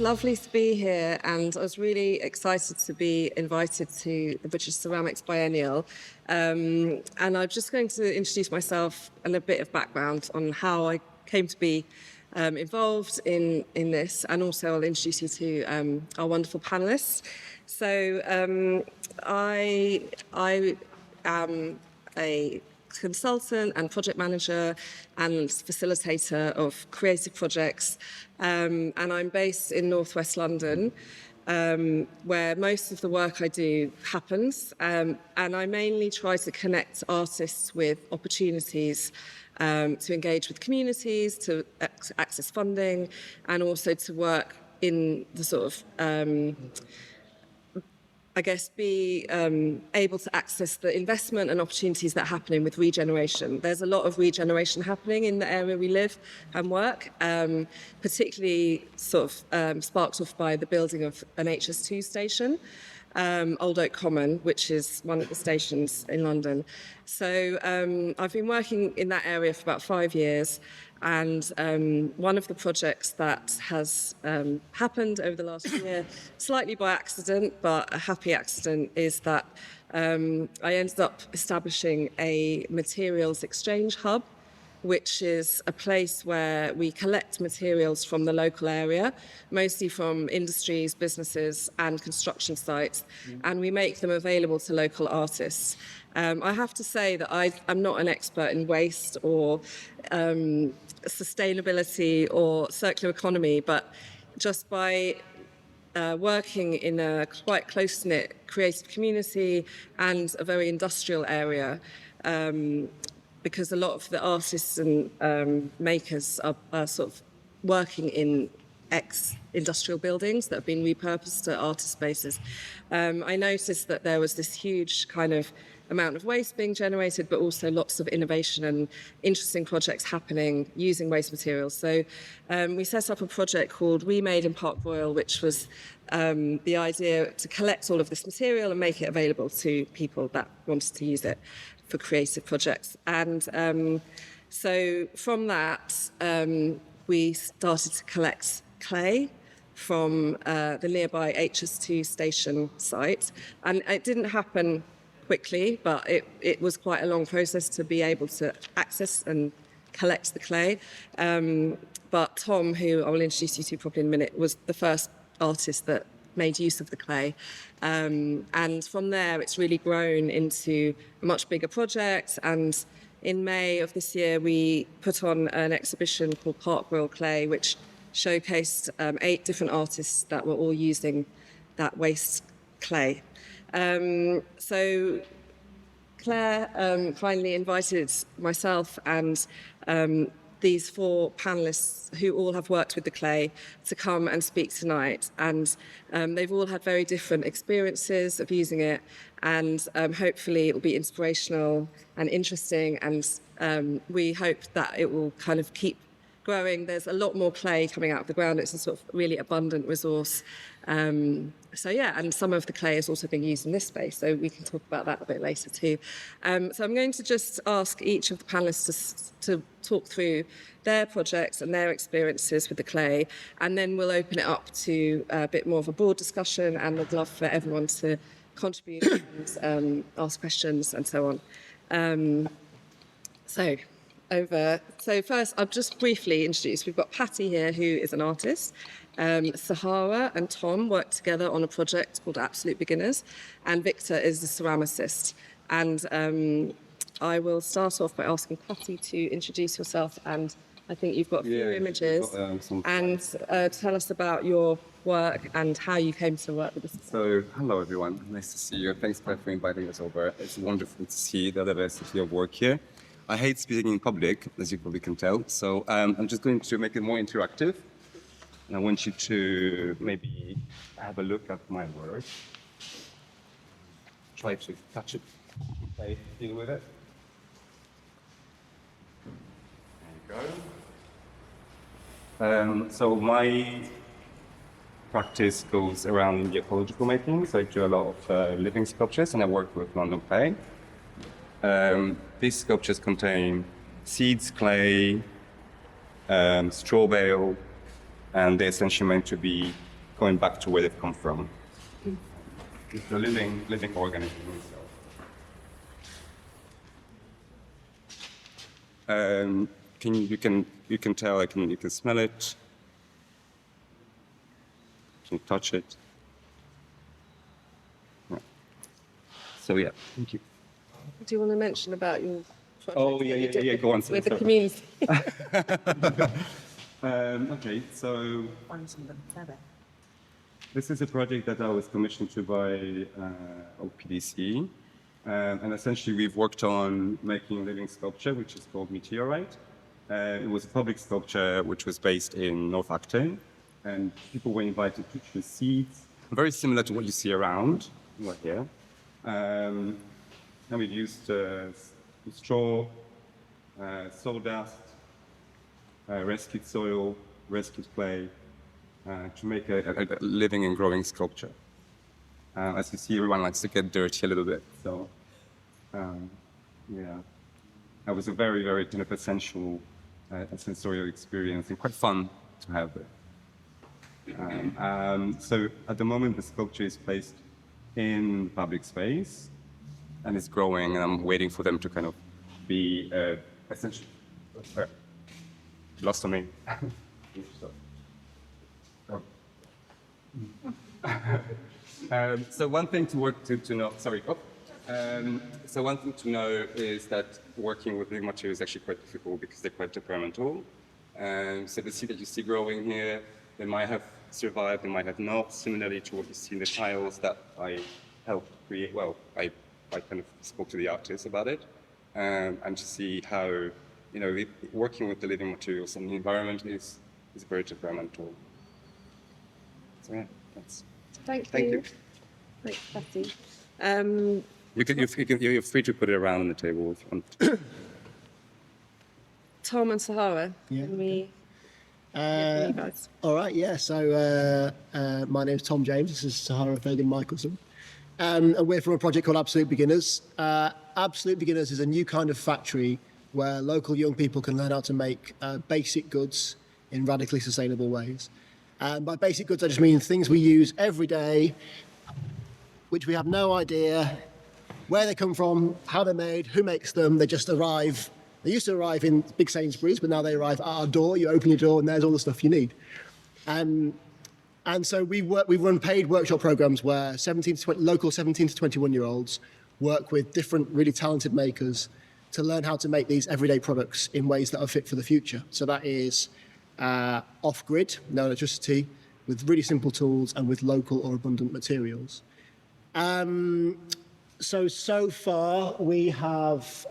lovely to be here, and I was really excited to be invited to the British Ceramics Biennial. And I'm just going to introduce myself and a bit of background on how I came to be involved in this, and also I'll introduce you to our wonderful panellists. So I am a consultant and project manager and facilitator of creative projects, and I'm based in northwest London, where most of the work I do happens, and I mainly try to connect artists with opportunities to engage with communities, to access funding, and also to work in the sort of be able to access the investment and opportunities that are happening with regeneration. There's a lot of regeneration happening in the area we live and work, particularly sort of sparked off by the building of an HS2 station, Old Oak Common, which is one of the stations in London. So I've been working in that area for about 5 years, and one of the projects that has happened over the last year, slightly by accident, but a happy accident, is that I ended up establishing a materials exchange hub, which is a place where we collect materials from the local area, mostly from industries, businesses, and construction sites, and we make them available to local artists. I have to say that I'm not an expert in waste or sustainability or circular economy, but just by working in a quite close-knit creative community and a very industrial area, because a lot of the artists and makers are sort of working in ex-industrial buildings that have been repurposed to artist spaces. I noticed that there was this huge kind of amount of waste being generated, but also lots of innovation and interesting projects happening using waste materials. So we set up a project called Remade in Park Royal, which was the idea to collect all of this material and make it available to people that wanted to use it for creative projects. And so from that, we started to collect clay from the nearby HS2 station site. And it didn't happen quickly, but it was quite a long process to be able to access and collect the clay. But Tom, who I will introduce you to probably in a minute, was the first artist that made use of the clay. And from there, it's really grown into a much bigger project. And in May of this year, we put on an exhibition called Park Royal Clay, which showcased 8 different artists that were all using that waste clay. So Claire kindly invited myself and these 4 panellists who all have worked with the clay to come and speak tonight. And they've all had very different experiences of using it, and hopefully it will be inspirational and interesting, and we hope that it will kind of keep growing. There's a lot more clay coming out of the ground. It's a sort of really abundant resource. So yeah, and some of the clay is also being used in this space, so we can talk about that a bit later too. So I'm going to just ask each of the panellists to talk through their projects and their experiences with the clay, and then we'll open it up to a bit more of a broad discussion, and I'd love for everyone to contribute and ask questions and so on. So first, I'll just briefly introduce. We've got Pati here, who is an artist. Sahara and Tom work together on a project called Absolute Beginners, and Victor is a ceramicist. And I will start off by asking Pati to introduce yourself, and I think you've got a few images, and tell us about your work and how you came to work with this. So, hello everyone, nice to see you. Thanks for inviting us over. It's wonderful to see the diversity of work here. I hate speaking in public, as you probably can tell, so I'm just going to make it more interactive. And I want you to maybe have a look at my work. Try to touch it. Okay, deal with it. There you go. So my practice goes around the ecological making. So I do a lot of living sculptures, and I work with London clay. These sculptures contain seeds, clay, straw bale, and they're essentially meant to be going back to where they've come from. It's a living organism itself. You can tell, you can smell it, you can touch it. Yeah. So yeah, thank you. Do you want to mention about your project? Oh yeah. Go on. With the community. Okay, so this is a project that I was commissioned to by OPDC, and essentially we've worked on making living sculpture, which is called Meteorite. It was a public sculpture which was based in North Acton, and people were invited to choose seats, very similar to what you see around right here. And we've used straw, sawdust, rescued soil, rescued clay, to make a living and growing sculpture. As you see, everyone likes to get dirty a little bit, so yeah. That was a very, very kind of essential sensorial experience and quite fun to have there. So at the moment, the sculpture is placed in public space and it's growing, and I'm waiting for them to kind of be essentially lost on me. So one thing to know. Sorry. So one thing to know is that working with living materials is actually quite difficult because they're quite temperamental. So the seed that you see growing here, they might have survived, they might have not. Similarly to what you see in the tiles that I helped create. Well, I kind of spoke to the artists about it, and to see how, working with the living materials and the environment is very temperamental. So yeah, that's. Thank you. Thanks, Pati. You're free to put it around on the table if you want. Tom and Sahara. Yeah. Can we hear from you guys? All right, yeah. So my name's Tom James. This is Sahara Fagan-Michaelson. And we're from a project called Absolute Beginners. Absolute Beginners is a new kind of factory where local young people can learn how to make basic goods in radically sustainable ways. By basic goods, I just mean things we use every day, which we have no idea where they come from, how they're made, who makes them. They just arrive. They used to arrive in big Sainsbury's, but now they arrive at our door. You open your door and there's all the stuff you need. And so we run paid workshop programs where local 17 to 21-year-olds work with different really talented makers to learn how to make these everyday products in ways that are fit for the future. So that is off-grid, no electricity, with really simple tools and with local or abundant materials. So far we have,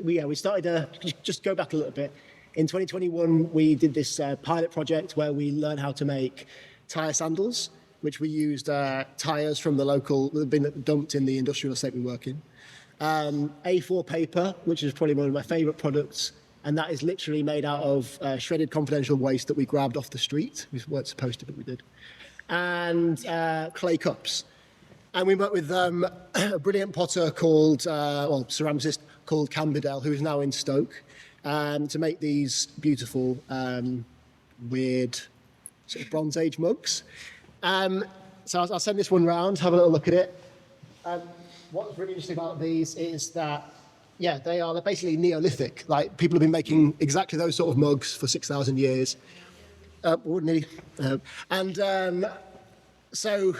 we started, just go back a little bit. In 2021, we did this pilot project where we learned how to make tyre sandals, which we used tyres from the local, that had been dumped in the industrial estate we work in. A4 paper, which is probably one of my favourite products, and that is literally made out of shredded confidential waste that we grabbed off the street. We weren't supposed to, but we did. And clay cups. And we worked with a brilliant potter called, ceramicist called Cambidel, who is now in Stoke, to make these beautiful, weird, sort of Bronze Age mugs. So I'll send this one round, have a little look at it. What's really interesting about these is that, they're basically Neolithic. Like, people have been making exactly those sort of mugs for 6,000 years. So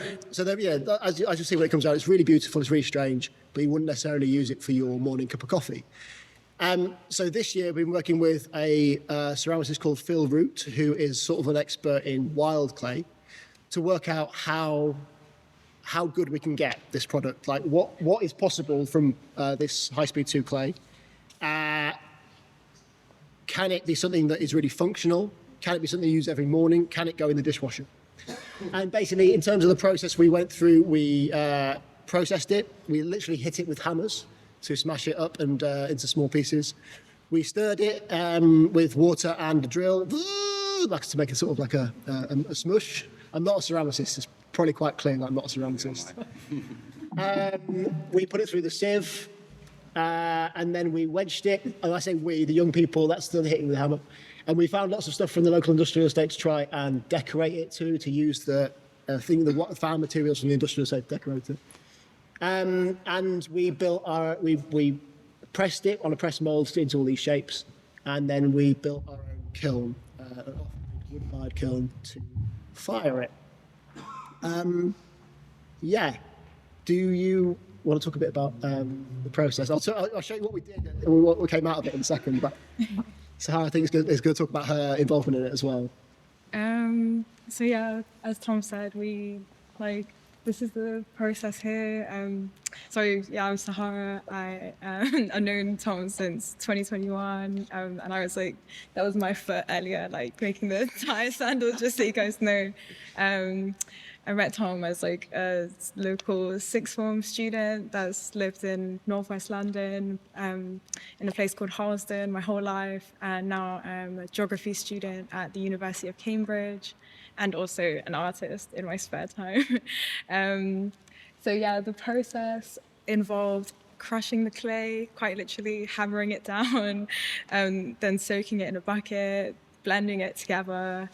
as you see when it comes out, it's really beautiful, it's really strange, but you wouldn't necessarily use it for your morning cup of coffee. So this year we've been working with a ceramicist called Phil Root, who is sort of an expert in wild clay, to work out how good we can get this product, like what is possible from this high-speed 2 clay. Can it be something that is really functional? Can it be something you use every morning? Can it go in the dishwasher? And basically, in terms of the process we went through, we processed it. We literally hit it with hammers to smash it up and into small pieces. We stirred it with water and a drill, like to make a sort of like a smush. I'm not a ceramicist. It's probably quite clear that I'm not a ceramicist. We put it through the sieve, and then we wedged it. And I say we, the young people, that's still hitting with the hammer. And we found lots of stuff from the local industrial estate to try and decorate it to use the thing, the found materials from the industrial safe decorator. And we built we pressed it on a press mold into all these shapes, and then we built our own kiln, an wood-fired kiln to fire it. Do you want to talk a bit about the process? I'll show you what we did and what came out of it in a second, but Sahara, I think is going to talk about her involvement in it as well. So yeah, as Tom said, this is the process here. So yeah, I'm Sahara. I've known Tom since 2021, and I was that was my foot earlier, making the tire sandals, just so you guys know. I met Tom as a local sixth form student that's lived in northwest London, in a place called Harlesden my whole life, and now I'm a geography student at the University of Cambridge, and also an artist in my spare time. So yeah, the process involved crushing the clay, quite literally hammering it down, then soaking it in a bucket, blending it together,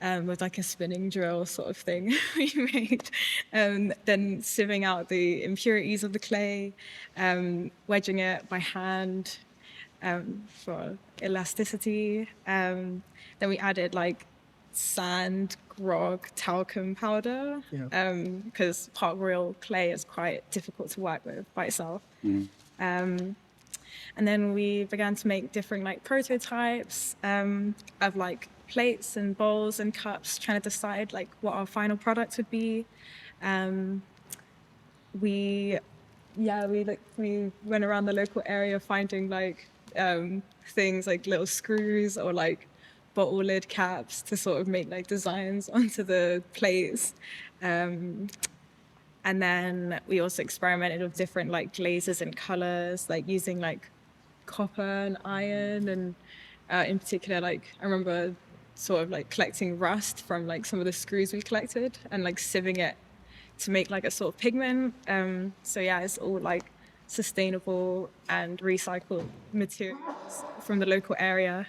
with a spinning drill sort of thing we made. Then sieving out the impurities of the clay, wedging it by hand for elasticity. Then we added sand, grog, talcum powder, because real clay is quite difficult to work with by itself. And then we began to make different prototypes of plates and bowls and cups, trying to decide what our final product would be. We went around the local area finding things like little screws or bottle lid caps to sort of make designs onto the plates. And then we also experimented with different glazes and colors, using copper and iron, and in particular I remember sort of collecting rust from some of the screws we collected and sieving it to make a sort of pigment. So yeah, it's all sustainable and recycled materials from the local area.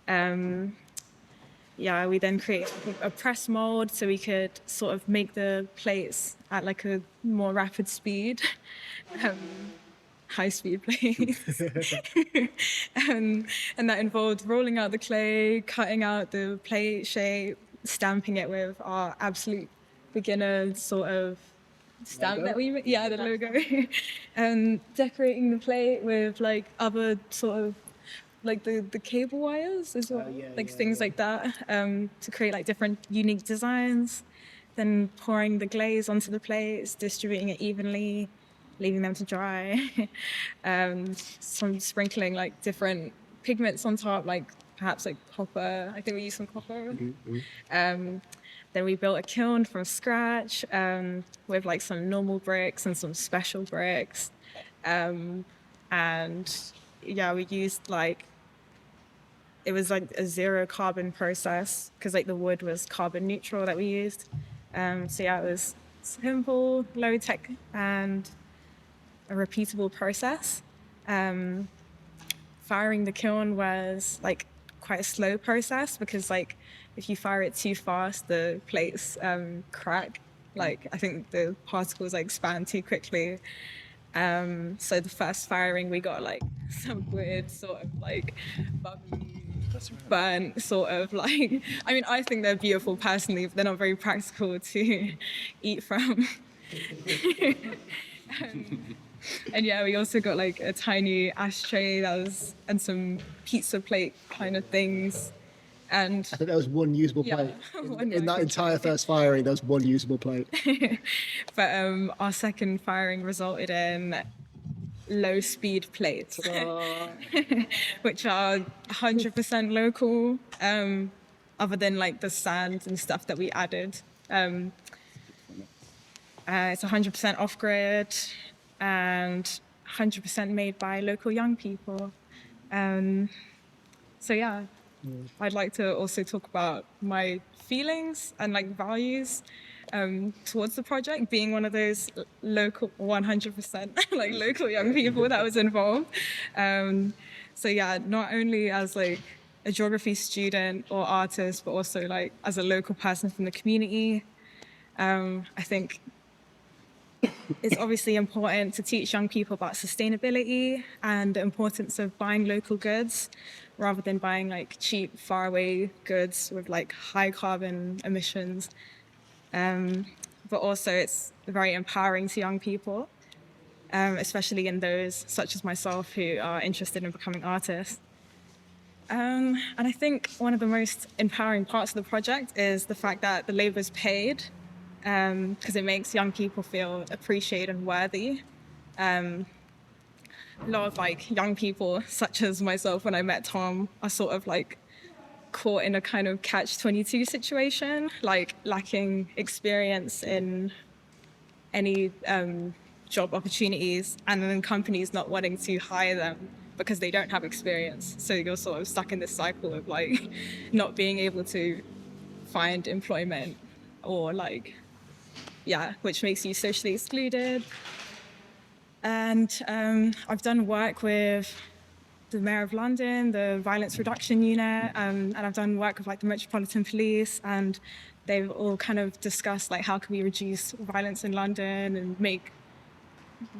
We then created a press mold so we could sort of make the plates at a more rapid speed. High-speed plates. And that involved rolling out the clay, cutting out the plate shape, stamping it with our absolute beginner sort of stamp that we made. Yeah, the logo. And decorating the plate with other sort of the cable wires as well, things like that, to create different unique designs. Then pouring the glaze onto the plates, distributing it evenly, leaving them to dry. Some sprinkling different pigments on top, perhaps copper. I think we used some copper. Then we built a kiln from scratch, with some normal bricks and some special bricks. And yeah, we used it was a zero carbon process because the wood was carbon neutral that we used. So yeah, it was simple, low tech, and a repeatable process. Firing the kiln was quite a slow process because if you fire it too fast, the plates crack. I think the particles expand too quickly. So the first firing, we got some weird sort of bubbly, burnt sort of I mean, I think they're beautiful personally, but they're not very practical to eat from. And yeah, we also got a tiny ashtray and some pizza plate kind of things. And I think there was one usable plate. In that entire first firing, there was one usable plate. But our second firing resulted in low-speed plates, which are 100% local, other than the sand and stuff that we added. It's 100% off-grid and 100% made by local young people. So yeah, I'd like to also talk about my feelings and values towards the project, being one of those local 100% local young people that was involved. So yeah, not only as a geography student or artist, but also as a local person from the community. I think it's obviously important to teach young people about sustainability and the importance of buying local goods rather than buying like cheap, faraway goods with like high carbon emissions. But also it's very empowering to young people, especially in those such as myself who are interested in becoming artists. And I think one of the most empowering parts of the project is the fact that the labor is paid, because it makes young people feel appreciated and worthy. A lot of like young people, such as myself when I met Tom, are sort of like caught in a kind of catch-22 situation, like lacking experience in any job opportunities, and then companies not wanting to hire them because they don't have experience. So you're sort of stuck in this cycle of like not being able to find employment, or like, yeah, which makes you socially excluded. And I've done work with the Mayor of London, the Violence Reduction Unit, and I've done work with like the Metropolitan Police, and they've all kind of discussed like how can we reduce violence in London and make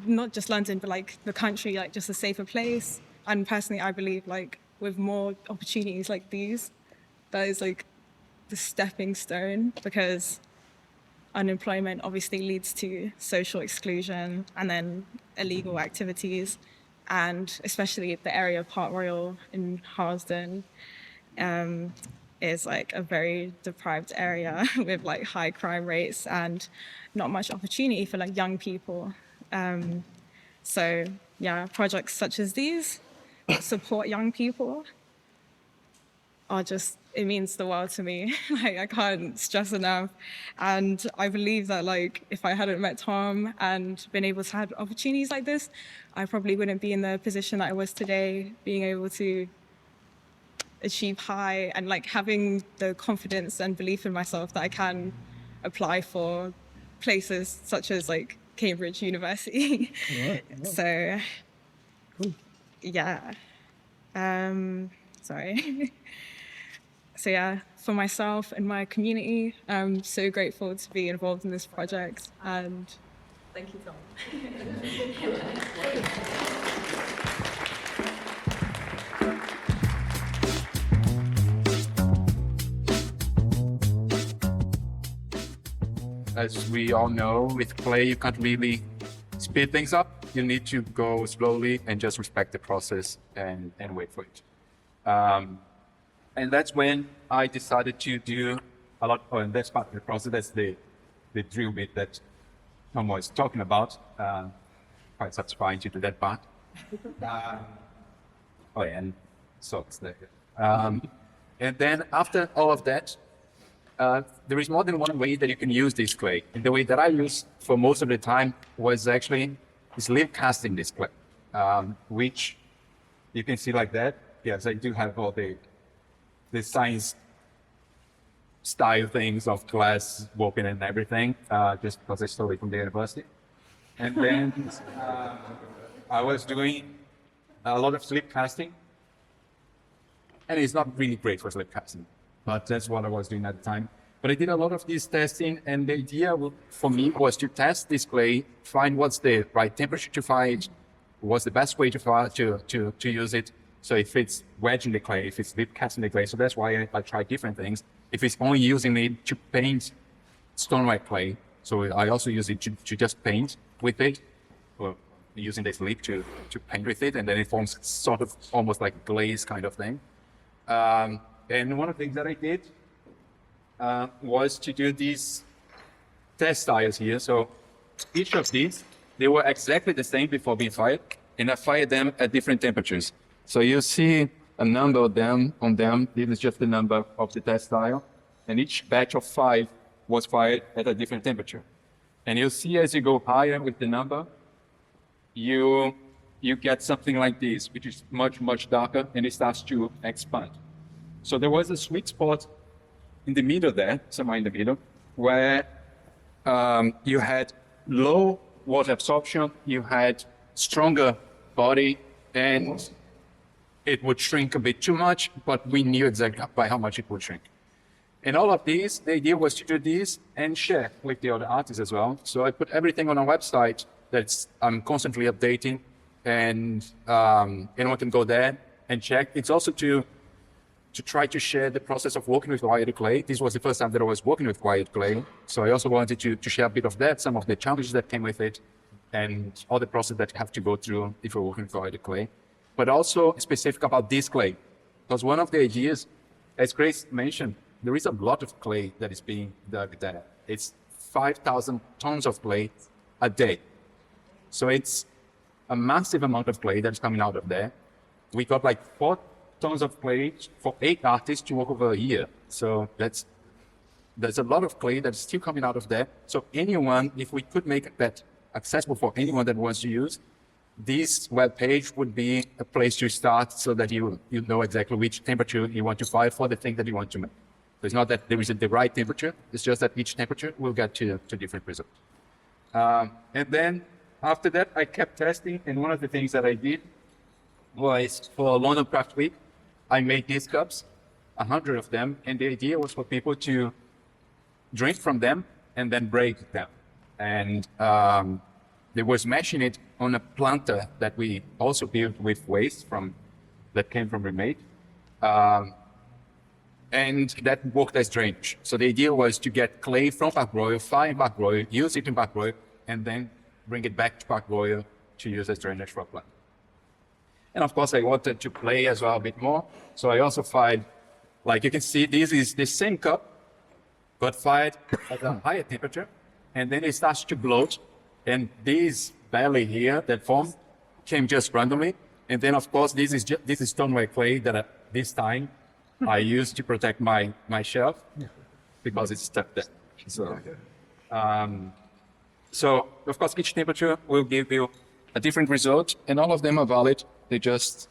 not just London but like the country like just a safer place. And personally, I believe like with more opportunities like these, that is like the stepping stone, because unemployment obviously leads to social exclusion and then illegal activities. And especially the area of Park Royal in Harlesden is like a very deprived area with like high crime rates and not much opportunity for like young people. So yeah, projects such as these that support young people are just, it means the world to me. Like I can't stress enough. And I believe that like if I hadn't met Tom and been able to have opportunities like this, I probably wouldn't be in the position that I was today, being able to achieve high and like having the confidence and belief in myself that I can apply for places such as like Cambridge University. Right. So, Cool. yeah. Sorry. So yeah, for myself and my community, I'm so grateful to be involved in this project, and thank you, Tom. As we all know, with clay, you can't really speed things up. You need to go slowly and just respect the process and wait for it. And that's when I decided to do a lot, and that's part of the process, that's the drill bit that Tom was talking about. Quite satisfying to do that part. Oh yeah, and socks there. And then after all of that, there is more than one way that you can use this clay. And the way that I used for most of the time was actually sleeve casting this clay, which you can see like that. Yes, I do have all the science style things of glass walking and everything, just because I stole it from the university. And then I was doing a lot of slip casting, and it's not really great for slip casting, but that's what I was doing at the time. But I did a lot of this testing, and the idea for me was to test this clay, find what's the right temperature to fire it, what's the best way to use it. So if it's wedging the clay, if it's slip casting the clay, so that's why I tried different things. If it's only using it to paint stoneware clay, so I also use it to just paint with it, or using the slip to paint with it, and then it forms sort of almost like glaze kind of thing. And one of the things that I did was to do these test styles here. So each of these, they were exactly the same before being fired, and I fired them at different temperatures. So you see a number of them on them. This is just the number of the test style. And each batch of 5 was fired at a different temperature. And you'll see as you go higher with the number, you get something like this, which is much, much darker, and it starts to expand. So there was a sweet spot in the middle there, somewhere in the middle, where you had low water absorption, you had stronger body, and it would shrink a bit too much, but we knew exactly by how much it would shrink. And all of these, the idea was to do this and share with the other artists as well. So I put everything on a website that's I'm constantly updating, and anyone can go there and check. It's also to try to share the process of working with wired clay. This was the first time that I was working with wired clay. So I also wanted to share a bit of that, some of the challenges that came with it, and all the process that you have to go through if you're working with wired clay. But also specific about this clay. Because one of the ideas, as Grace mentioned, there is a lot of clay that is being dug there. It's 5,000 tons of clay a day. So it's a massive amount of clay that's coming out of there. We got like 4 tons of clay for 8 artists to work over a year. So there's a lot of clay that's still coming out of there. So anyone, if we could make that accessible for anyone that wants to use, this web page would be a place to start so that you know exactly which temperature you want to file for the thing that you want to make. So it's not that there is the right temperature, it's just that each temperature will get to different results. And then after that, I kept testing, and one of the things that I did was for London Craft Week, I made these cups, 100 of them, and the idea was for people to drink from them and then break them. And they were smashing it on a planter that we also built with waste that came from Remade. And that worked as drainage. So the idea was to get clay from parkroyal, fire in parkroyal, use it in parkroyal, and then bring it back to parkroyal to use as drainage for a plant. And of course, I wanted to play as well a bit more. So I also fired, like you can see, this is the same cup, got fired at a higher temperature, and then it starts to bloat. And this belly here that formed came just randomly. And then, of course, this is stoneware clay that this time I used to protect my shelf because it's stuck there. So, of course, each temperature will give you a different result, and all of them are valid. They just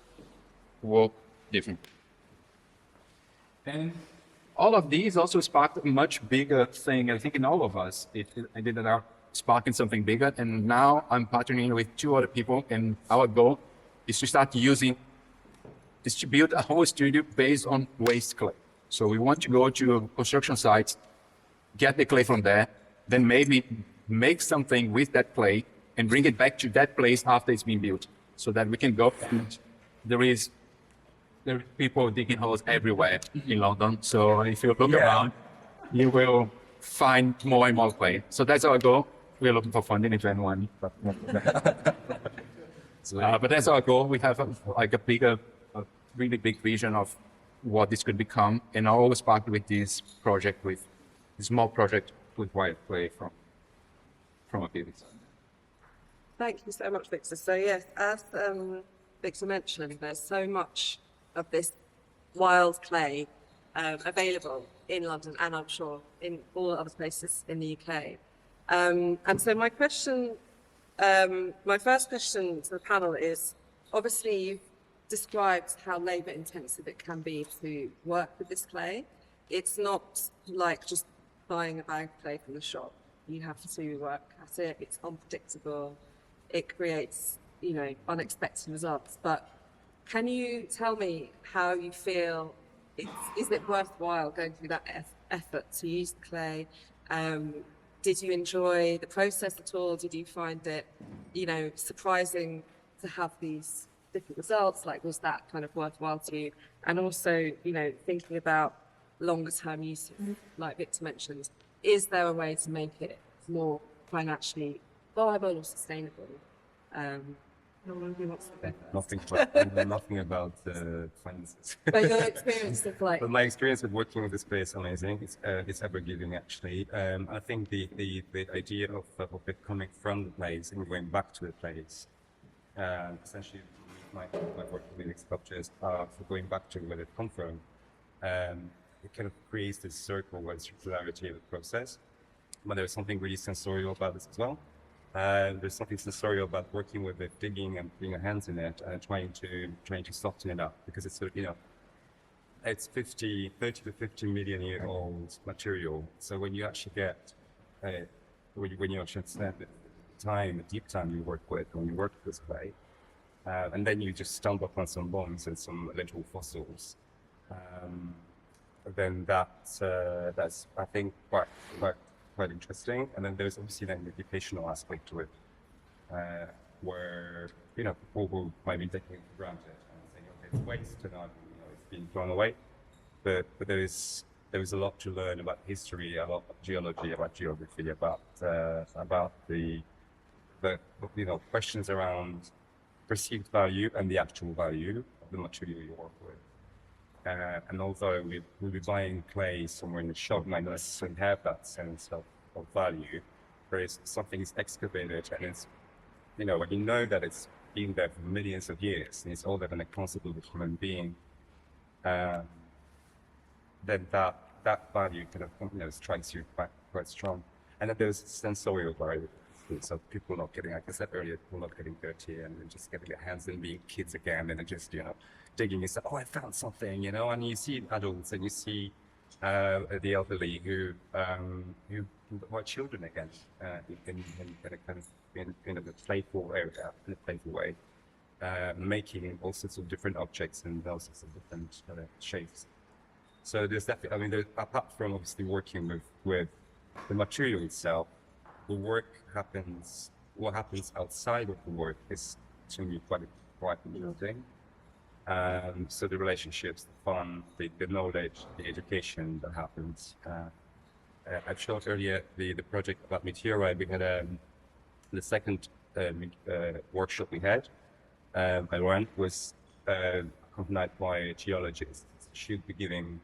work different. And all of these also sparked a much bigger thing, I think, in all of us. It ended up sparking something bigger, and now I'm partnering with 2 other people, and our goal is to build a whole studio based on waste clay. So we want to go to construction sites, get the clay from there, then maybe make something with that clay and bring it back to that place after it's been built, so that we can go. And there are people digging holes everywhere in London. So if you look around, you will find more and more clay. So that's our goal. We're looking for funding if anyone. But that's our goal. We have a really big vision of what this could become. And I always sparked with this small project with white clay from a building. Thank you so much, Victor. So yes, as Victor mentioned, there's so much of this wild clay available in London, and I'm sure in all other places in the UK. And so my first question to the panel is, obviously you've described how labour intensive it can be to work with this clay. It's not like just buying a bag of clay from the shop. You have to work at it, it's unpredictable, it creates, unexpected results. But can you tell me how you feel, is it worthwhile going through that effort to use the clay? Did you enjoy the process at all? Did you find it, surprising to have these different results? Like, was that kind of worthwhile to you? And also, thinking about longer term use, like Victor mentioned, is there a way to make it more financially viable or sustainable? Nothing about finances. But your experience of But my experience with working with this clay is amazing. It's ever giving, actually. I think the idea of it coming from the place and going back to the place, essentially my work with sculptures for going back to where it come from. It kind of creates this circle where circularity of the process. But there's something really sensorial about this as well. There's something sensorial about working with it, digging and putting your hands in it, and trying to soften it up, because it's it's 30 to 50 million year old material. So when you actually get when you actually spend the deep time you work with when you work with this clay, and then you just stumble upon some bones and some little fossils. then that's I think quite interesting. And then there's obviously then the educational aspect to it, where people who might be taking it for granted and saying, okay, it's waste and it's being thrown away, but there is a lot to learn about history, a lot of geology, about geography, about the questions around perceived value and the actual value of the material you work with. And although we'll be buying clay somewhere in the shop, might not necessarily have that sense of value, whereas something is excavated and it's, when you know that it's been there for millions of years and it's older than a concept of a human being, then that value kind of strikes you quite strong. And then there's sensorial value. So people not getting, like I said earlier, people not getting dirty and just getting their hands in, being kids again, and just digging and say, oh, I found something, and you see adults and you see the elderly who are children again in a kind of in a playful area, in a playful way, making all sorts of different objects and all sorts of different shapes. So there's definitely, apart from obviously working with the material itself, the work happens. What happens outside of the work is to me quite interesting. So the relationships, the fun, the knowledge, the education that happens. I've showed earlier the project about meteorite. We had the second workshop we had. I ran was accompanied by a geologist. She'd be giving,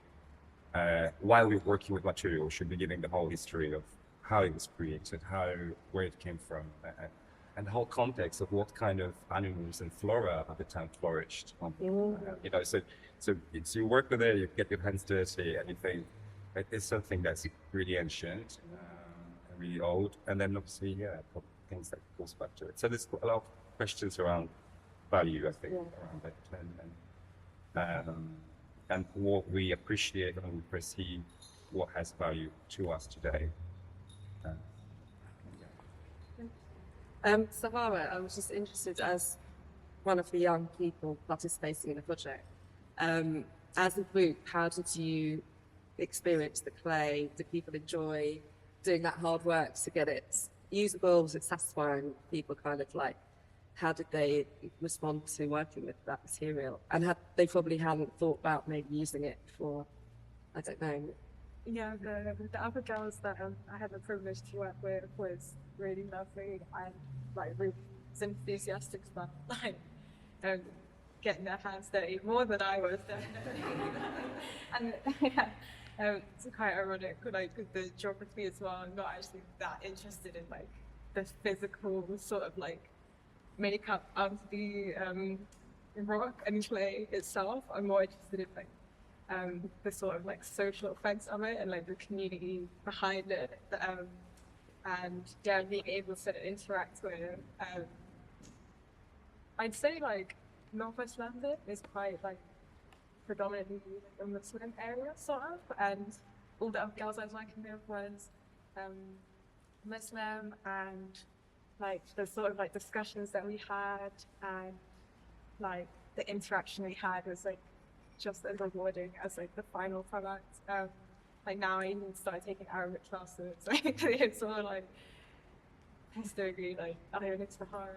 while we're working with material, she'd be giving the whole history of how it was created, where it came from, and the whole context of what kind of animals and flora at the time flourished. So you work with it, you get your hands dirty, and you think it's something that's really ancient, and really old, and then obviously, things that goes back to it. So there's a lot of questions around value, I think, around it, and what we appreciate and we perceive what has value to us today. Sahara, I was just interested as one of the young people participating in the project. As a group, how did you experience the clay? Did people enjoy doing that hard work to get it usable? Was it satisfying? People kind of how did they respond to working with that material? And they probably hadn't thought about maybe using it for, I don't know. Yeah, the other girls that I had the privilege to work with was really lovely and really enthusiastic about getting their hands dirty more than I was definitely. And it's quite ironic, with the geography as well. I'm not actually that interested in the physical sort of makeup of the rock and clay itself. I'm more interested in the sort of social effects of it and the community behind it, and being able to interact with. I'd say Northwest London is quite predominantly a Muslim area sort of, and all the other girls I was working with was Muslim, and the sort of discussions that we had and the interaction we had was just as rewarding as the final product. Now I even started taking Arabic classes. It's all historically I it's Sahara.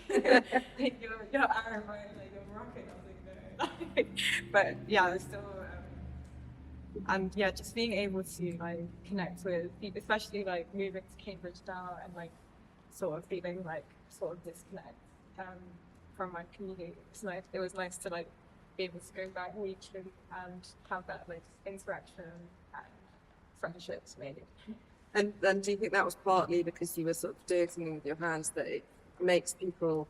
You're Arab, right? You're Moroccan. I was no. But yeah, it's still and yeah, just being able to connect with people, especially moving to Cambridge now and sort of feeling sort of disconnect from my community. It was nice to be able to go back weekly and have that interaction and friendships maybe. And do you think that was partly because you were sort of doing something with your hands that it makes people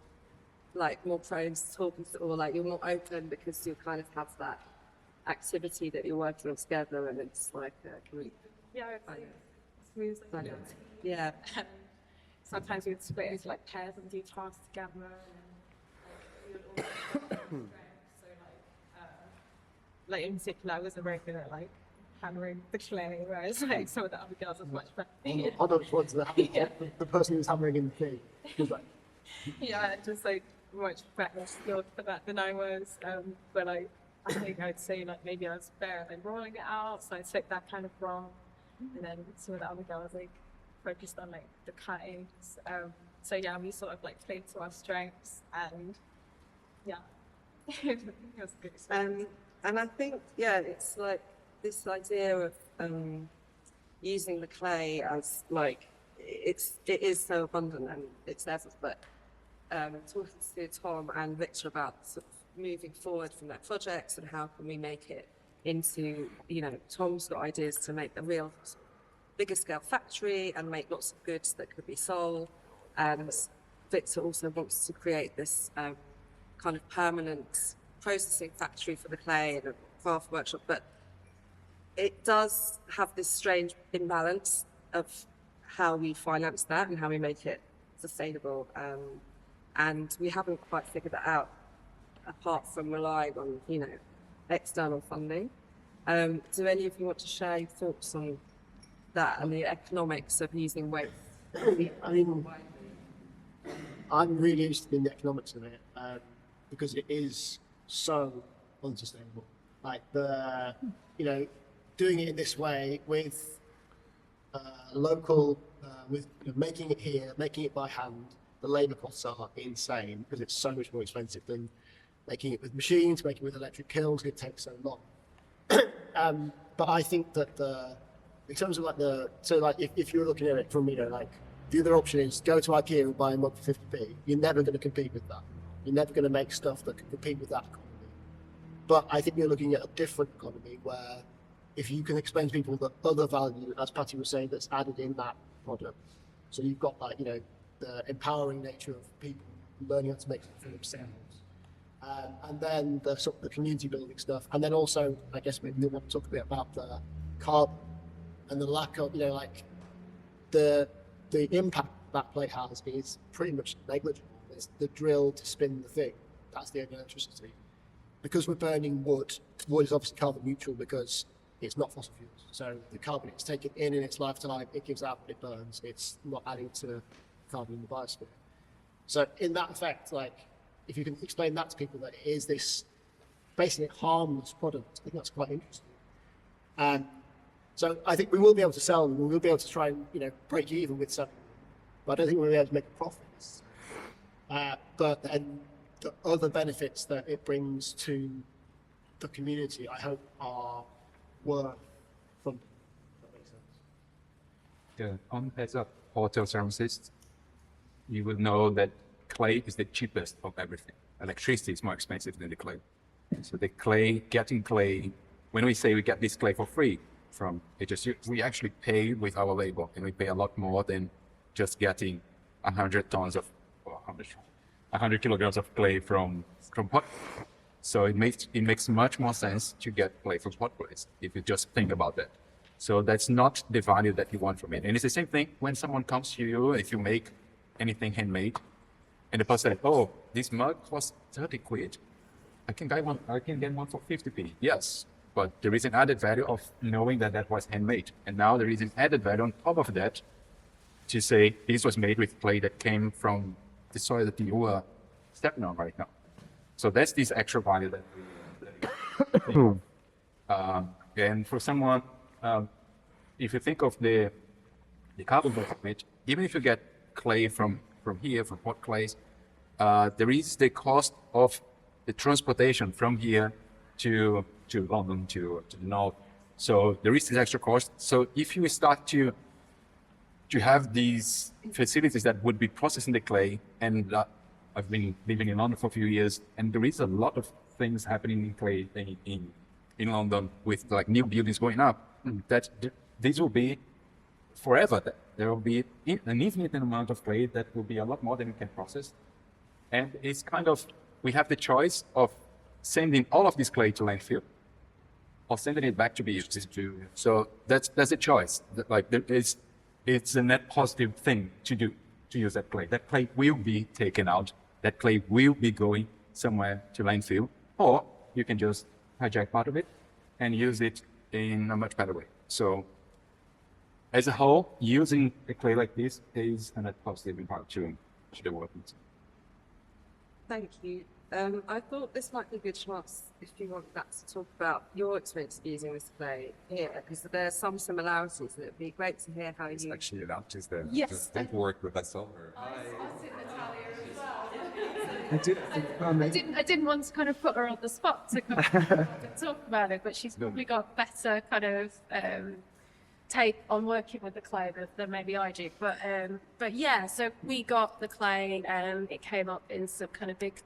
more prone to talking to, or you're more open because you kind of have that activity that you're working on together and it's a group? Yeah, it's music. Yeah. Sometimes we'd split into pairs and do tasks together. And, so in particular, I wasn't very good at hammering the clay, whereas some of the other girls was much better. I don't want the person who was hammering in the thing was yeah, just much better skilled for that than I was. But I think I'd say like maybe I was better at like rolling it out, so I took that kind of role, and then some of the other girls like focused on like the cuttings. So yeah, we sort of like played to our strengths, and yeah, it was a good experience. And I think, yeah, it's like this idea of using the clay as like, it is so abundant and it's there, but talking to Tom and Victor about sort of moving forward from their projects and how can we make it into, you know, Tom's got ideas to make a real bigger scale factory and make lots of goods that could be sold, and Victor also wants to create this kind of permanent processing factory for the clay and a craft workshop, but it does have this strange imbalance of how we finance that and how we make it sustainable, and we haven't quite figured that out apart from relying on, you know, external funding. Do any of you want to share your thoughts on that and the economics of using waste? I mean, I'm really interested in the economics of it because it is so unsustainable. Like you know, doing it in this way with local, with making it here, making it by hand, the labour costs are insane because it's so much more expensive than making it with machines, making it with electric kilns. It takes so long. But I think that in terms of like if you're looking at it from, you know, like the other option is go to IKEA and buy a mug for 50p. You're never going to compete with that. You're never going to make stuff that can compete with that economy. But I think you're looking at a different economy where if you can explain to people the other value, as Pati was saying, that's added in that product. So you've got like, you know, the empowering nature of people learning how to make something for themselves. And then the sort of the community building stuff. And then also, I guess maybe we want to talk a bit about the carbon and the lack of, you know, like the impact that play has is pretty much negligible. It's the drill to spin the thing. That's the only electricity. Because we're burning wood, wood is obviously carbon neutral because it's not fossil fuels. So the carbon it's taken in its lifetime, it gives out, it burns. It's not adding to carbon in the biosphere. So in that effect, like, if you can explain that to people that it is this basically harmless product, I think that's quite interesting. So I think we will be able to sell them, we will be able to try and, you know, break even with some, but I don't think we'll be able to make profits. But then the other benefits that it brings to the community, I hope, are worth funding. That makes sense. Yeah, as a hotel ceramicist, you will know that clay is the cheapest of everything. Electricity is more expensive than the clay. So the clay, getting clay, when we say we get this clay for free from HSU, we actually pay with our labor, and we pay a lot more than just getting 100 tons of, or 100 kilograms of clay from pot. So it makes much more sense to get clay from hot place if you just think about that. So that's not the value that you want from it. And it's the same thing when someone comes to you, if you make anything handmade, and the person says, "Oh, this mug costs 30 quid. I can get one for 50p." Yes, but there is an added value of knowing that that was handmade. And now there is an added value on top of that to say this was made with clay that came from the soil that you are stepping on right now. So that's this extra value that we and for someone, if you think of the carbon footprint, even if you get clay from here, from hot clays, there is the cost of the transportation from here to London, to the north. So there is this extra cost. So if you start to have these facilities that would be processing the clay, and I've been living in London for a few years, and there is a lot of things happening in clay in London with like new buildings going up, that these will be forever. There will be an infinite amount of clay that will be a lot more than we can process. And it's kind of, we have the choice of sending all of this clay to landfill or sending it back to be used. So that's a choice. Like it's a net positive thing to do, to use that clay. That clay will be taken out. That clay will be going somewhere to landfill, or you can just hijack part of it and use it in a much better way. So as a whole, using a clay like this is a net positive impact to the world. Thank you. I thought this might be a good chance if you want that to talk about your experience of using this clay here, because there are some similarities, and it'd be great to hear how you. Actually, that is there. Yes. They've worked with us over. I didn't want to kind of put her on the spot to kind of talk about it, but she's probably got better kind of take on working with the clay than maybe I do. But yeah, so we got the clay, it came up in some kind of big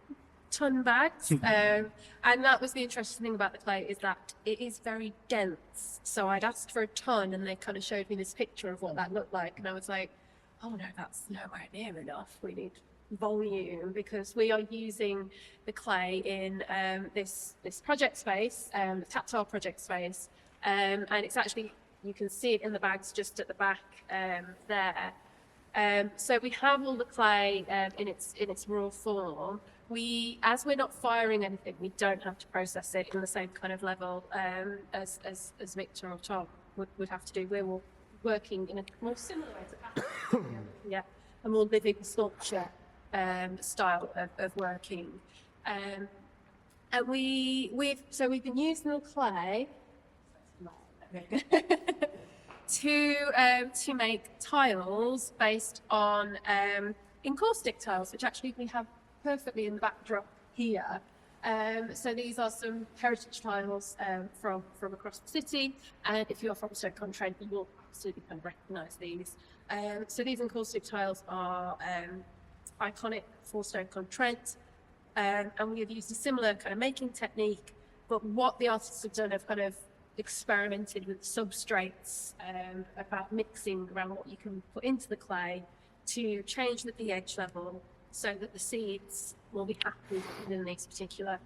ton bags, and that was the interesting thing about the clay, is that it is very dense. So I'd asked for a ton, and they kind of showed me this picture of what that looked like, and I was like, oh no, that's nowhere near enough. We need volume, because we are using the clay in this project space, the tactile project space, and it's actually, you can see it in the bags just at the back there. So we have all the clay in its raw form. As we're not firing anything, we don't have to process it in the same kind of level as Victor or Tom would have to do. We're all working in a more similar way to yeah, a more living sculpture style of working. And we've been using the clay to make tiles based on encaustic tiles, which actually we have perfectly in the backdrop here. So these are some heritage tiles from across the city, and if you're from Stoke-on-Trent, you will absolutely kind of recognise these. So these encaustic tiles are iconic for Stoke-on-Trent, and we have used a similar kind of making technique, but what the artists have done have kind of experimented with substrates, about mixing around what you can put into the clay to change the pH level so that the seeds will be happy within these particular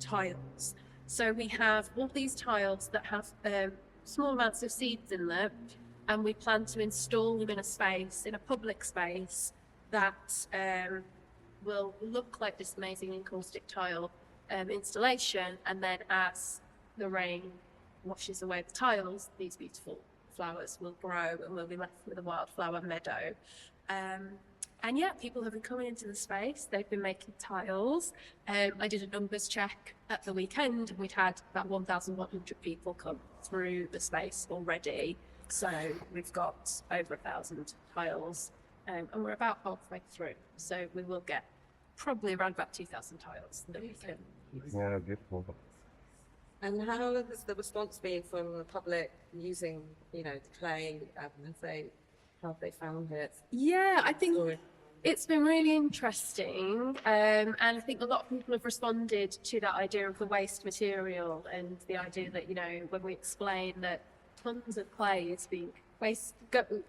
tiles. So we have all these tiles that have small amounts of seeds in them, and we plan to install them in a space, in a public space, that will look like this amazing encaustic tile installation, and then as the rain washes away the tiles, these beautiful flowers will grow, and we'll be left with a wildflower meadow. And yeah, people have been coming into the space, they've been making tiles. I did a numbers check at the weekend, and we'd had about 1,100 people come through the space already. So we've got over 1,000 tiles, and we're about halfway through. So we will get probably around about 2,000 tiles that we can use. Yeah, beautiful. And how has the response been from the public using, the clay? Have they found it? Yeah, I think it's been really interesting, and I think a lot of people have responded to that idea of the waste material, and the idea that, when we explain that tons of clay is being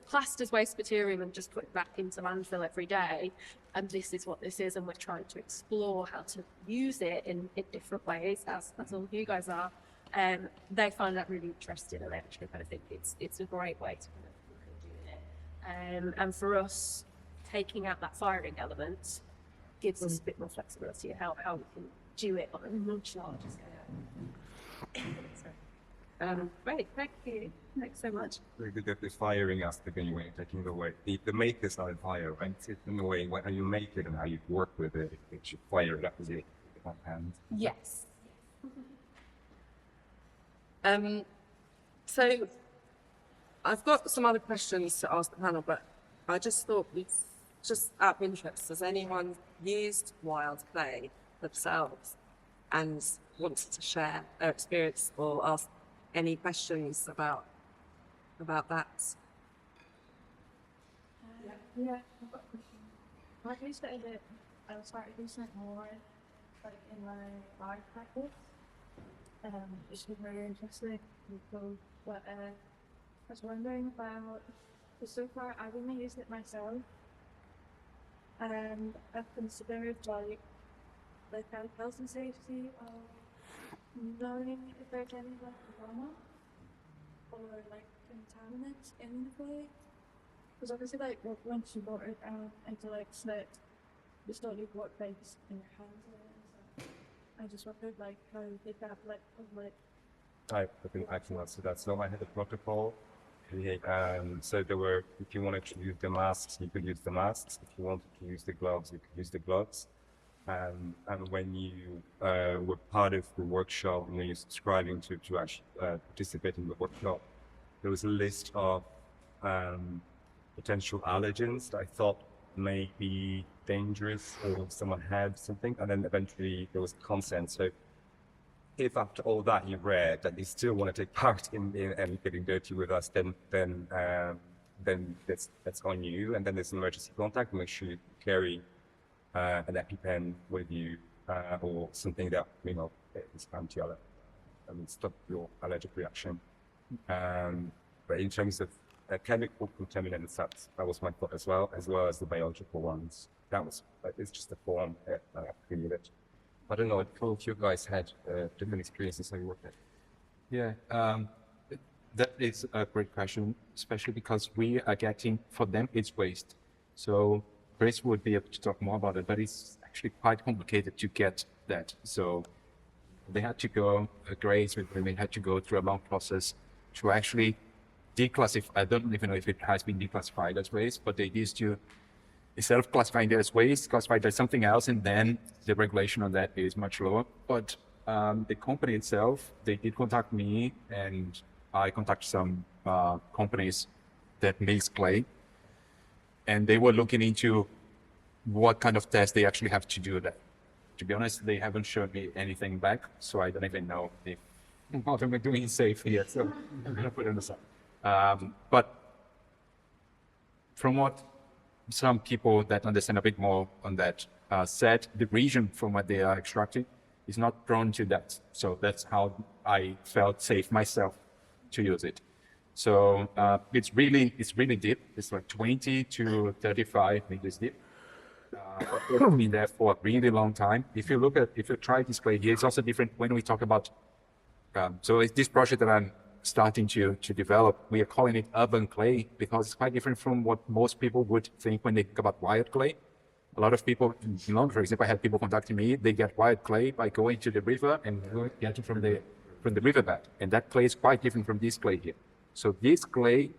classed as waste material and just put back into landfill every day, and this is what this is, and we're trying to explore how to use it in different ways, as all of you guys are. They find that really interesting, and they actually kind of think it's a great way to kind of doing it. And for us, taking out that firing element gives us a bit more flexibility in how we can do it on a much larger scale. Great, thank you. Thanks so much. Very good at the firing aspect anyway, taking away. The make is not a fire, right? It's in the way how you make it and how you work with it. It should fire that with one hand. Yes. So I've got some other questions to ask the panel, but I just thought, just out of interest, has anyone used wild clay themselves and wanted to share their experience or ask any questions about that? Yeah, I've got a question. I used it a bit, I started using it more like in my art practice. It's been very interesting. But I was wondering about, so far I've only used it myself, and I've considered like kind of health and safety of knowing if there's any like aroma or like contaminants in the clay. Because obviously, like once you got it out into like slit, you still need what base in your hands. So I just wondered like how did that like. I think I can answer that. So I had a protocol. So there were, if you wanted to use the masks, you could use the masks. If you wanted to use the gloves, you could use the gloves. And when you were part of the workshop, and when you're subscribing to actually participate in the workshop, there was a list of potential allergens that I thought may be dangerous or someone had something, and then eventually there was consent. So if after all that you read that you still want to take part in and getting dirty with us, then that's on you. And then there's emergency contact. Make sure you carry an EpiPen with you or something that is anti-allergic. Stop your allergic reaction. But in terms of chemical contaminants, that was my thought as well as the biological ones. It's just a form that I created. I don't know if you guys had different experiences how you worked at. Yeah, that is a great question, especially because we are getting, for them, it's waste. So Grace would be able to talk more about it, but it's actually quite complicated to get that. So they had to go, Grace with women had to go through a long process to actually declassify. I don't even know if it has been declassified as waste, but they used to, instead of classifying it as waste, classify it as something else, and then the regulation on that is much lower. But the company itself, they did contact me, and I contacted some companies that makes clay, and they were looking into what kind of test they actually have to do that. To be honest, they haven't shown me anything back, so I don't even know if what I'm doing is safe here. So I'm gonna put it on the side. But from what some people that understand a bit more on that said, the region from what they are extracting is not prone to that. So that's how I felt safe myself to use it. So it's really deep. It's like 20 to 35 meters deep. It's been there for a really long time. If you try this clay here, it's also different when we talk about. So it's this project that I'm starting to develop. We are calling it urban clay because it's quite different from what most people would think when they think about wired clay. A lot of people, for example, I had people contacting me. They get wired clay by going to the river and get it from the riverbed, and that clay is quite different from this clay here. So this clay,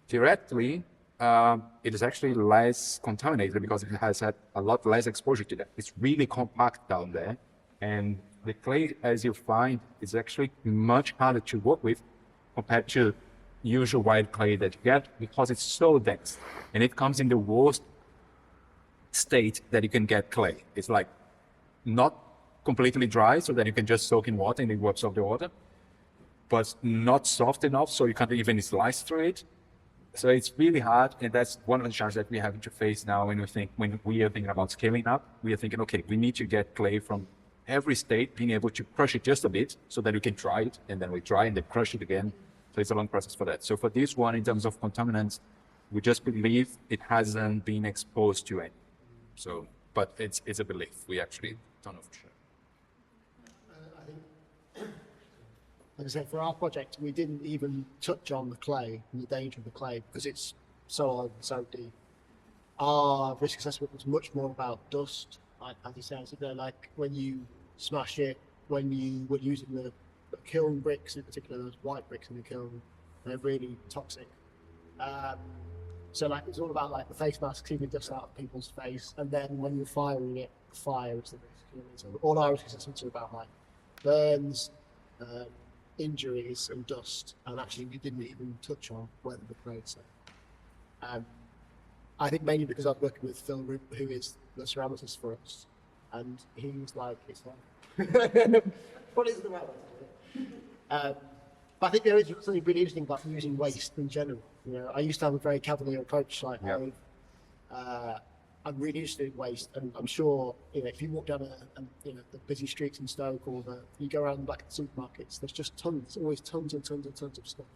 theoretically, it is actually less contaminated because it has had a lot less exposure to that. It's really compact down there, and the clay, as you find, is actually much harder to work with compared to usual white clay that you get because it's so dense, and it comes in the worst state that you can get clay. It's like not completely dry so that you can just soak in water and it works off the water, but not soft enough so you can't even slice through it. So it's really hard, and that's one of the challenges that we have to face now when we are thinking about scaling up. We are thinking, okay, we need to get clay from every state, being able to crush it just a bit so that we can dry it, and then we dry and then crush it again. So it's a long process for that. So for this one, in terms of contaminants, we just believe it hasn't been exposed to any. So, but it's a belief. We actually don't know for sure. I think, like I said, for our project, we didn't even touch on the clay and the danger of the clay because it's so old and so deep. Our risk assessment was much more about dust, as you said, like when you smash it, when you were using the kiln bricks, in particular those white bricks in the kiln, they're really toxic. So like it's all about like the face masks, keeping dust out of people's face, and then when you're firing it, fire is the risk. So all our risk assessments are about like burns, injuries, and dust, and actually we didn't even touch on whether the clay's safe. I think mainly because I'm working with Phil, who is the ceramicist for us, and he was like, "It's like, what is the right way to do it?" But I think there is something really interesting about using waste in general. You know, I used to have a very cavalier approach, like I'm really interested in waste, and I'm sure if you walk down the busy streets in Stoke, or you go around the back of the supermarkets, there's just tons, always tons and tons and tons of stuff.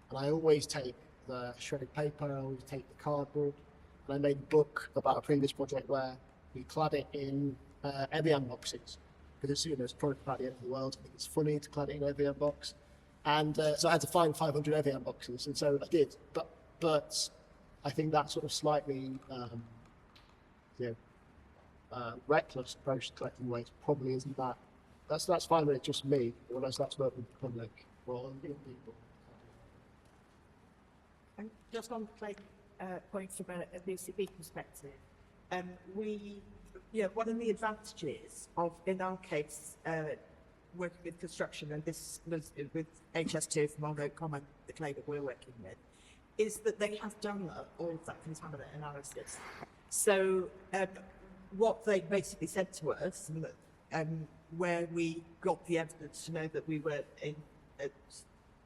And I always take the shredded paper, I always take the cardboard, and I made a book about a previous project where we clad it in Evian boxes because it's a product about the end of the world. I think it's funny to clad it in an Evian box. And so I had to find 500 Evian boxes, and so I did. But I think that sort of slightly reckless approach to collecting waste probably isn't that. That's fine when it's just me, but when I start to work with the public or young people. And just on the clay point from a BCB perspective, we Yeah, one of the advantages of, in our case, working with construction, and this was with HS2 from our comment, the clay that we're working with, is that they have done all of that contaminant analysis. So what they basically said to us, and where we got the evidence to know that we were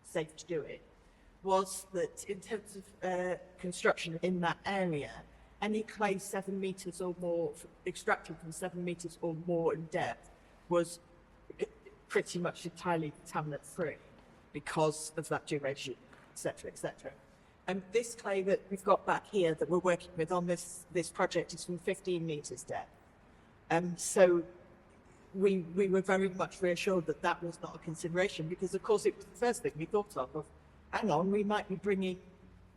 safe to do it, was that in terms of construction in that area, any clay 7 meters or more, extracted from 7 meters or more in depth, was pretty much entirely contaminant free because of that duration, etc., etc. And this clay that we've got back here that we're working with on this project is from 15 meters depth. So we were very much reassured that that was not a consideration, because of course it was the first thing we thought of hang on, we might be bringing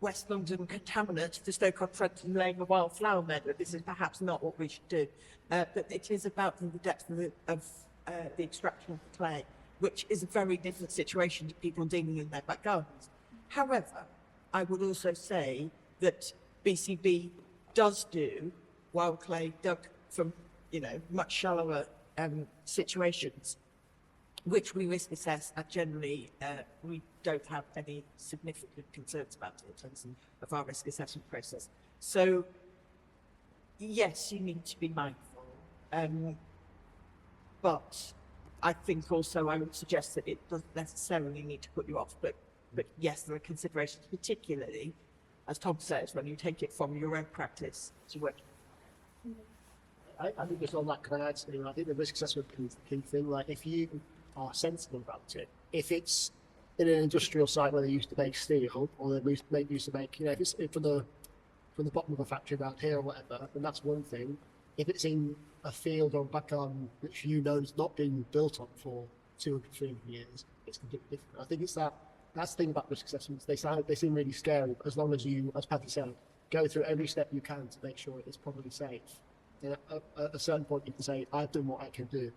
West London contaminant to Stoke-on-Trent and laying a wildflower meadow. This is perhaps not what we should do. But it is about the depth of the extraction of the clay, which is a very different situation to people dealing in their back gardens. However, I would also say that BCB does do wild clay dug from, much shallower situations, which we risk assess, and generally we don't have any significant concerns about it in terms of our risk assessment process. So yes, you need to be mindful, but I think also I would suggest that it doesn't necessarily need to put you off, but yes, there are considerations, particularly, as Tom says, when you take it from your own practice to work. I think just on that, can I add something? I think the risk assessment is the key thing. Like, if you are sensible about it, if it's in an industrial site where they used to make steel, or they used to make, if it's from the bottom of a factory around here or whatever, then that's one thing. If it's in a field or back on which has not been built on for 200, 300 years, it's completely different. I think it's that's the thing about risk assessments. They seem really scary, but as long as you, as Pati said, go through every step you can to make sure it's probably safe. And at a certain point, you can say, "I've done what I can do."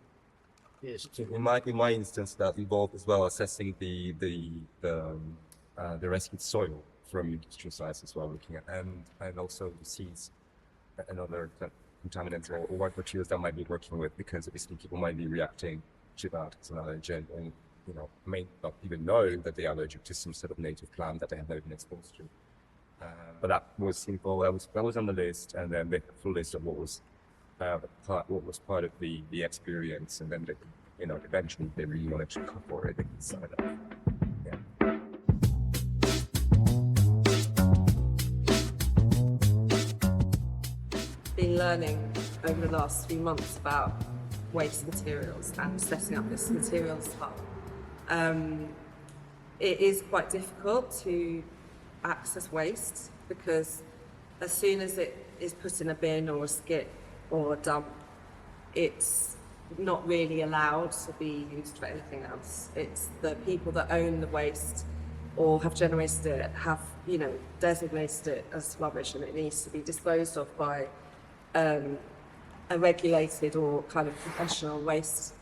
Yes. So in my instance, that involved as well assessing the rescued soil from industrial sites as well, looking at and also the seeds and other contaminants or what materials that might be working with, because obviously people might be reacting to that as an allergen, and may not even know that they are allergic to some sort of native plant that they have never been exposed to. But that was simple. That was on the list, and then the full list of what was part of the experience, and then eventually they really wanted to cover it inside of. Been learning over the last few months about waste materials and setting up this materials hub. It is quite difficult to access waste, because as soon as it is put in a bin or a skip or a dump, it's not really allowed to be used for anything else. It's the people that own the waste or have generated it, have designated it as rubbish, and it needs to be disposed of by a regulated or kind of professional waste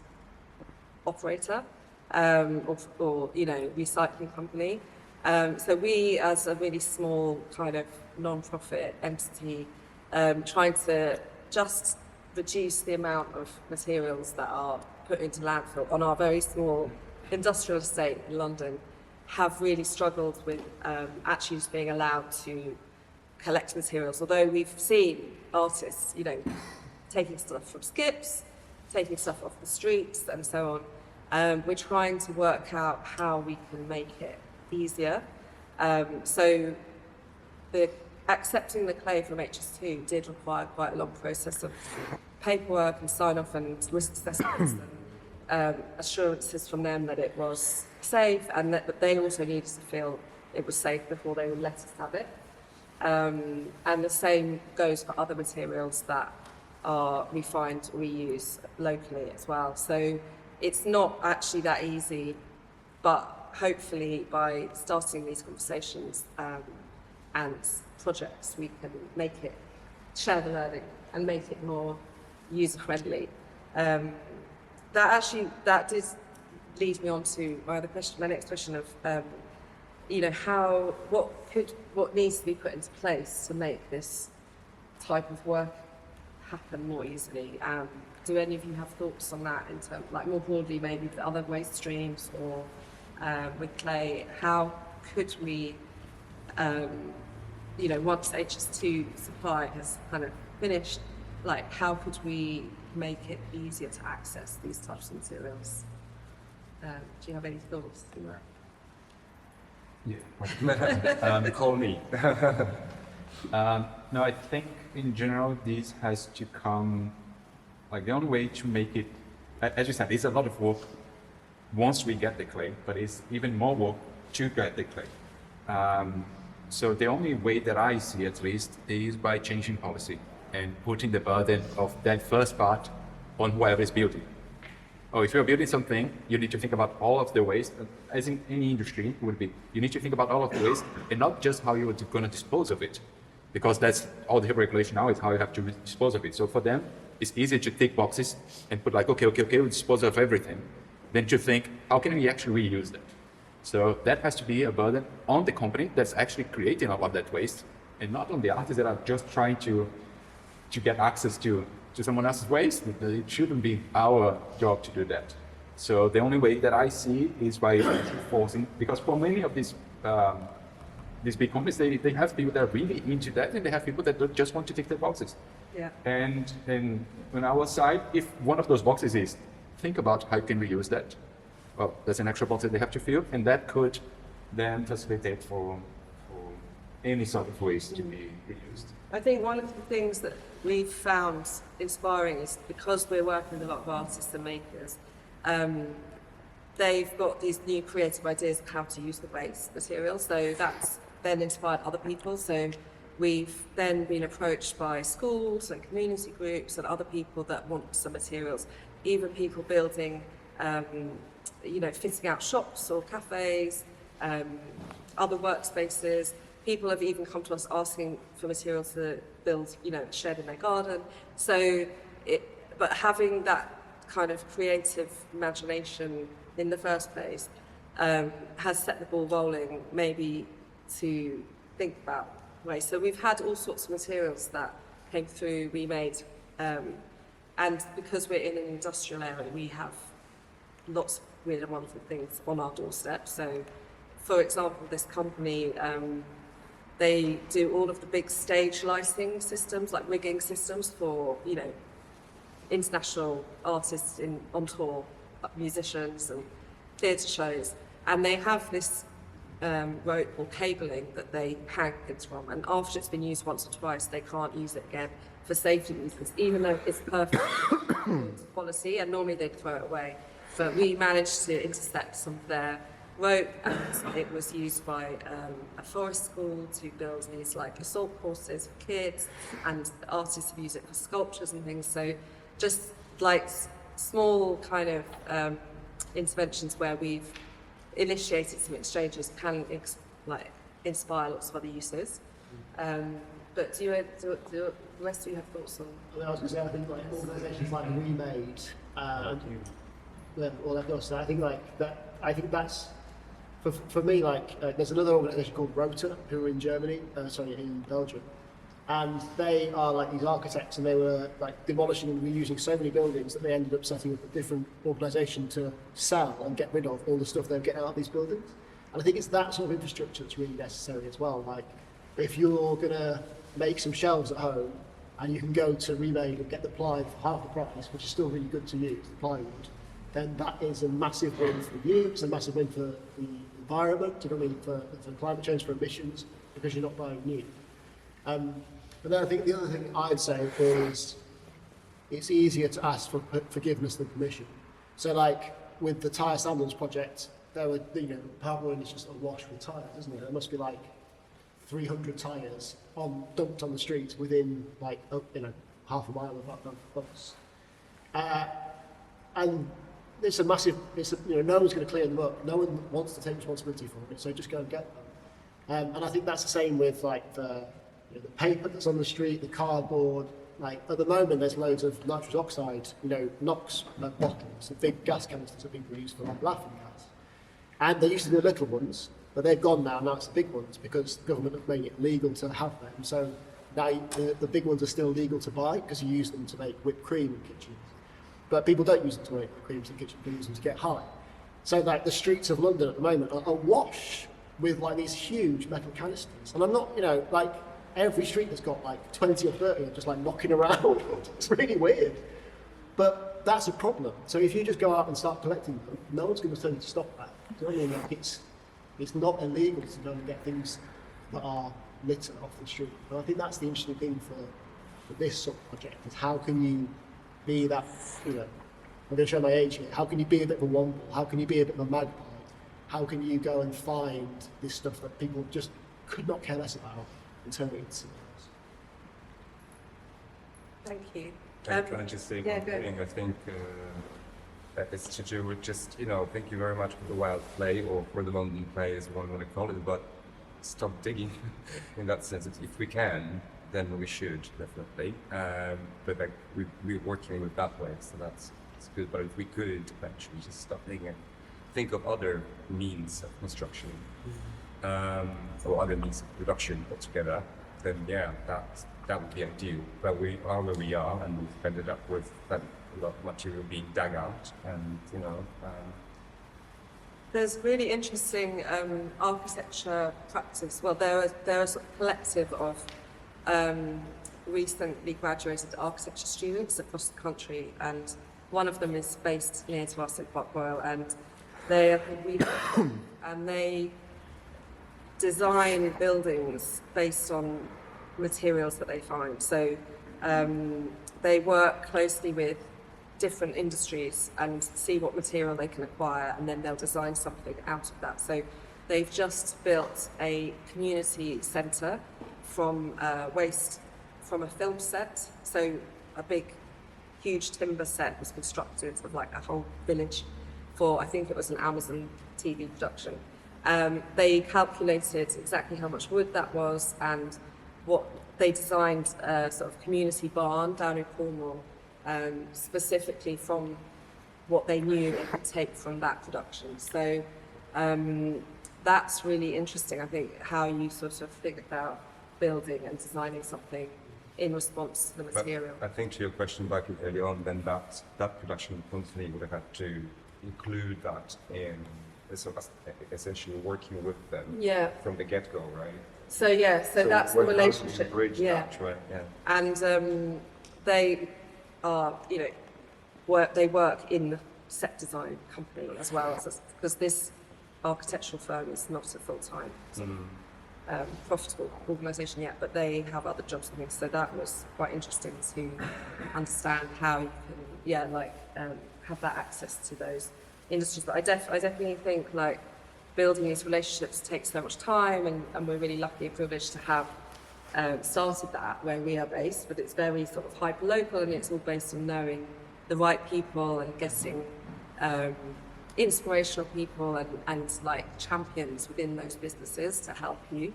operator or recycling company. So we, as a really small kind of non-profit entity, trying to just reduce the amount of materials that are put into landfill on our very small industrial estate in London, have really struggled with actually just being allowed to collect materials. Although we've seen artists, taking stuff from skips, taking stuff off the streets and so on. We're trying to work out how we can make it easier. So accepting the clay from HS2 did require quite a long process of paperwork and sign-off and risk assessments and assurances from them that it was safe, and that they also needed to feel it was safe before they would let us have it. And the same goes for other materials that we find reuse locally as well. So it's not actually that easy, but hopefully by starting these conversations and projects, we can make it, share the learning and make it more user-friendly. That did lead me on to my next question of, what needs to be put into place to make this type of work happen more easily. Do any of you have thoughts on that in terms, like more broadly, maybe with other waste streams or with clay? How could we, you know, once HS2 supply has kind of finished, like how could we make it easier to access these types of materials? Do you have any thoughts on that? Yeah. Call me. No, I think in general this has to come, like the only way to make it, as you said, it's a lot of work once we get the clay, but it's even more work to get the clay. So the only way that I see at least is by changing policy and putting the burden of that first part on whoever is building. Oh, if you're building something, you need to think about all of the waste, as in any industry would be. You need to think about all of the waste and not just how you're going to dispose of it, because that's all the regulation now is how you have to dispose of it. So for them, it's easier to tick boxes and put like, okay, we dispose of everything, than to think, how can we actually reuse that? So that has to be a burden on the company that's actually creating all of that waste, and not on the artists that are just trying to get access to someone else's waste. It shouldn't be our job to do that. So the only way that I see is by forcing, because for many of these big companies, they have people that are really into that, and they have people that just want to tick their boxes. Yeah. And on our side, if one of those boxes is, think about how can we use that? Well, there's an extra box that they have to fill, and that could then facilitate for any sort of waste to be reused. I think one of the things that we've found inspiring is because we're working with a lot of artists and makers, they've got these new creative ideas of how to use the waste material. So that's then inspired other people. So we've then been approached by schools and community groups and other people that want some materials, even people building, you know, fitting out shops or cafes, other workspaces. People have even come to us asking for materials to build, you know, a shed in their garden. So, but having that kind of creative imagination in the first place has set the ball rolling, maybe to think about ways. So we've had all sorts of materials that came through, remade, and because we're in an industrial area, we have lots of weird and wonderful things on our doorstep. So, for example, this company, they do all of the big stage lighting systems, like rigging systems for, you know, international artists on tour, musicians and theatre shows. And they have this rope or cabling that they hang things from. And after it's been used once or twice, they can't use it again for safety reasons, even though it's perfect quality, and normally they'd throw it away. But we managed to intercept some of their rope, and it was used by a forest school to build these like assault courses for kids, and artists have used it for sculptures and things. So just like small kind of interventions where we've initiated some exchanges can like inspire lots of other uses. But do the rest of you have thoughts on? Well, I was going to say, I think like organisations like Remade, all that kind of stuff. I think like that. I think that's for me. Like there's another organisation called Rota who are in Germany, in Belgium, and they are like these architects, and they were like demolishing and reusing so many buildings that they ended up setting up a different organisation to sell and get rid of all the stuff they were getting out of these buildings. And I think it's that sort of infrastructure that's really necessary as well. Like if you're going to make some shelves at home, and you can go to Remade and get the ply for half the price, which is still really good to use, the plywood, then that is a massive win for you. It's a massive win for the environment, you know what I mean, for climate change, for emissions, because you're not buying new. But then I think the other thing I'd say is it's easier to ask for forgiveness than permission. So like with the tyre sandals project, there were, you know, part one is just awash with tyres, isn't it? There must be like 300 tyres dumped on the street within like, you know, half a mile of that bus. And it's a massive, you know, no one's going to clear them up. No one wants to take responsibility for it, so just go and get them. And I think that's the same with like the paper that's on the street, the cardboard. Like at the moment, there's loads of nitrous oxide, you know, NOx bottles, the big gas canisters that people use for like laughing gas. And they used to be the little ones, but they've gone now. Now it's the big ones because the government have made it legal to have them. So Now, the big ones are still legal to buy because you use them to make whipped cream in kitchens. But people don't use them to make whipped creams in kitchens, people use them to get high. So like the streets of London at the moment are awash with like these huge metal canisters. And I'm not, you know, like every street has got like 20 or 30 just like knocking around. It's really weird. But that's a problem. So if you just go out and start collecting them, no one's going to tell you to stop that. Do you know what I mean? Like it's not illegal to go and get things that are litter off the street. And I think that's the interesting thing for this sort of project, is how can you be that, you know, I'm going to show my age here, how can you be a bit of a womble? How can you be a bit of a magpie? How can you go and find this stuff that people just could not care less about and turn it into something else? Thank you. Can I just say yeah, one go. thing? I think that it's to do with just, you know, thank you very much for the wild play, or for the London play as one want to call it, but stop digging in that sense. If we can, then we should, definitely. But like, we're working with that way, so that's good. But if we could eventually just stop digging and think of other means of construction, or other means of production altogether, then yeah, that would be ideal. But we are where we are, and we've ended up with that a lot of material being dug out, and you know. There's really interesting architecture practice. Well, there are sort of collective of recently graduated architecture students across the country, and one of them is based near to us in Park Royal, and they are called Re-use, and they design buildings based on materials that they find. So they work closely with different industries and see what material they can acquire, and then they'll design something out of that. So they've just built a community centre from waste from a film set. So a big, huge timber set was constructed of like a whole village for, I think it was an Amazon TV production. They calculated exactly how much wood that was, and what they designed a sort of community barn down in Cornwall, specifically from what they knew they could take from that production. So that's really interesting, I think, how you sort of think about building and designing something in response to the material. But I think to your question back earlier on, then that production company would have had to include that in sort of essentially working with them from the get-go, right? So yeah, so that's the relationship. How do you bridge that, right? Yeah. And they are, you know, they work in the set design company as well, because this architectural firm is not a full-time profitable organisation yet, but they have other jobs and things. So that was quite interesting to understand how you can, have that access to those industries. But I definitely think like building these relationships takes so much time, and we're really lucky and privileged to have started that where we are based, but it's very sort of hyper-local, and it's all based on knowing the right people and getting inspirational people and like champions within those businesses to help you.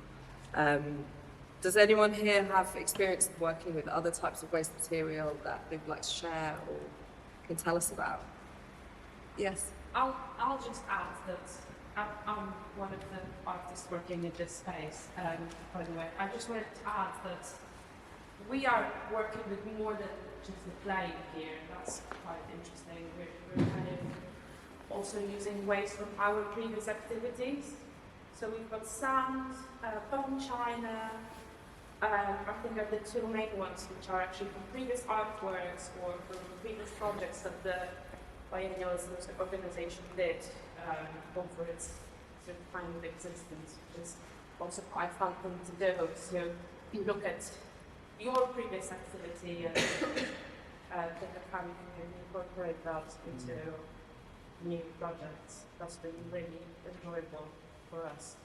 Does anyone here have experience of working with other types of waste material that they'd like to share or can tell us about? Yes. I'll just add that I'm one of the artists working in this space, by the way. I just wanted to add that we are working with more than just the play here. That's quite interesting. We're kind of also using waste from our previous activities. So we've got sand, bone china. I think are the two main ones, which are actually from previous artworks or from previous projects that the Biennial organization did over its time of existence, which is also quite fun thing to do. So you look at your previous activity and think of how you can incorporate that into new projects. That's been really enjoyable for us.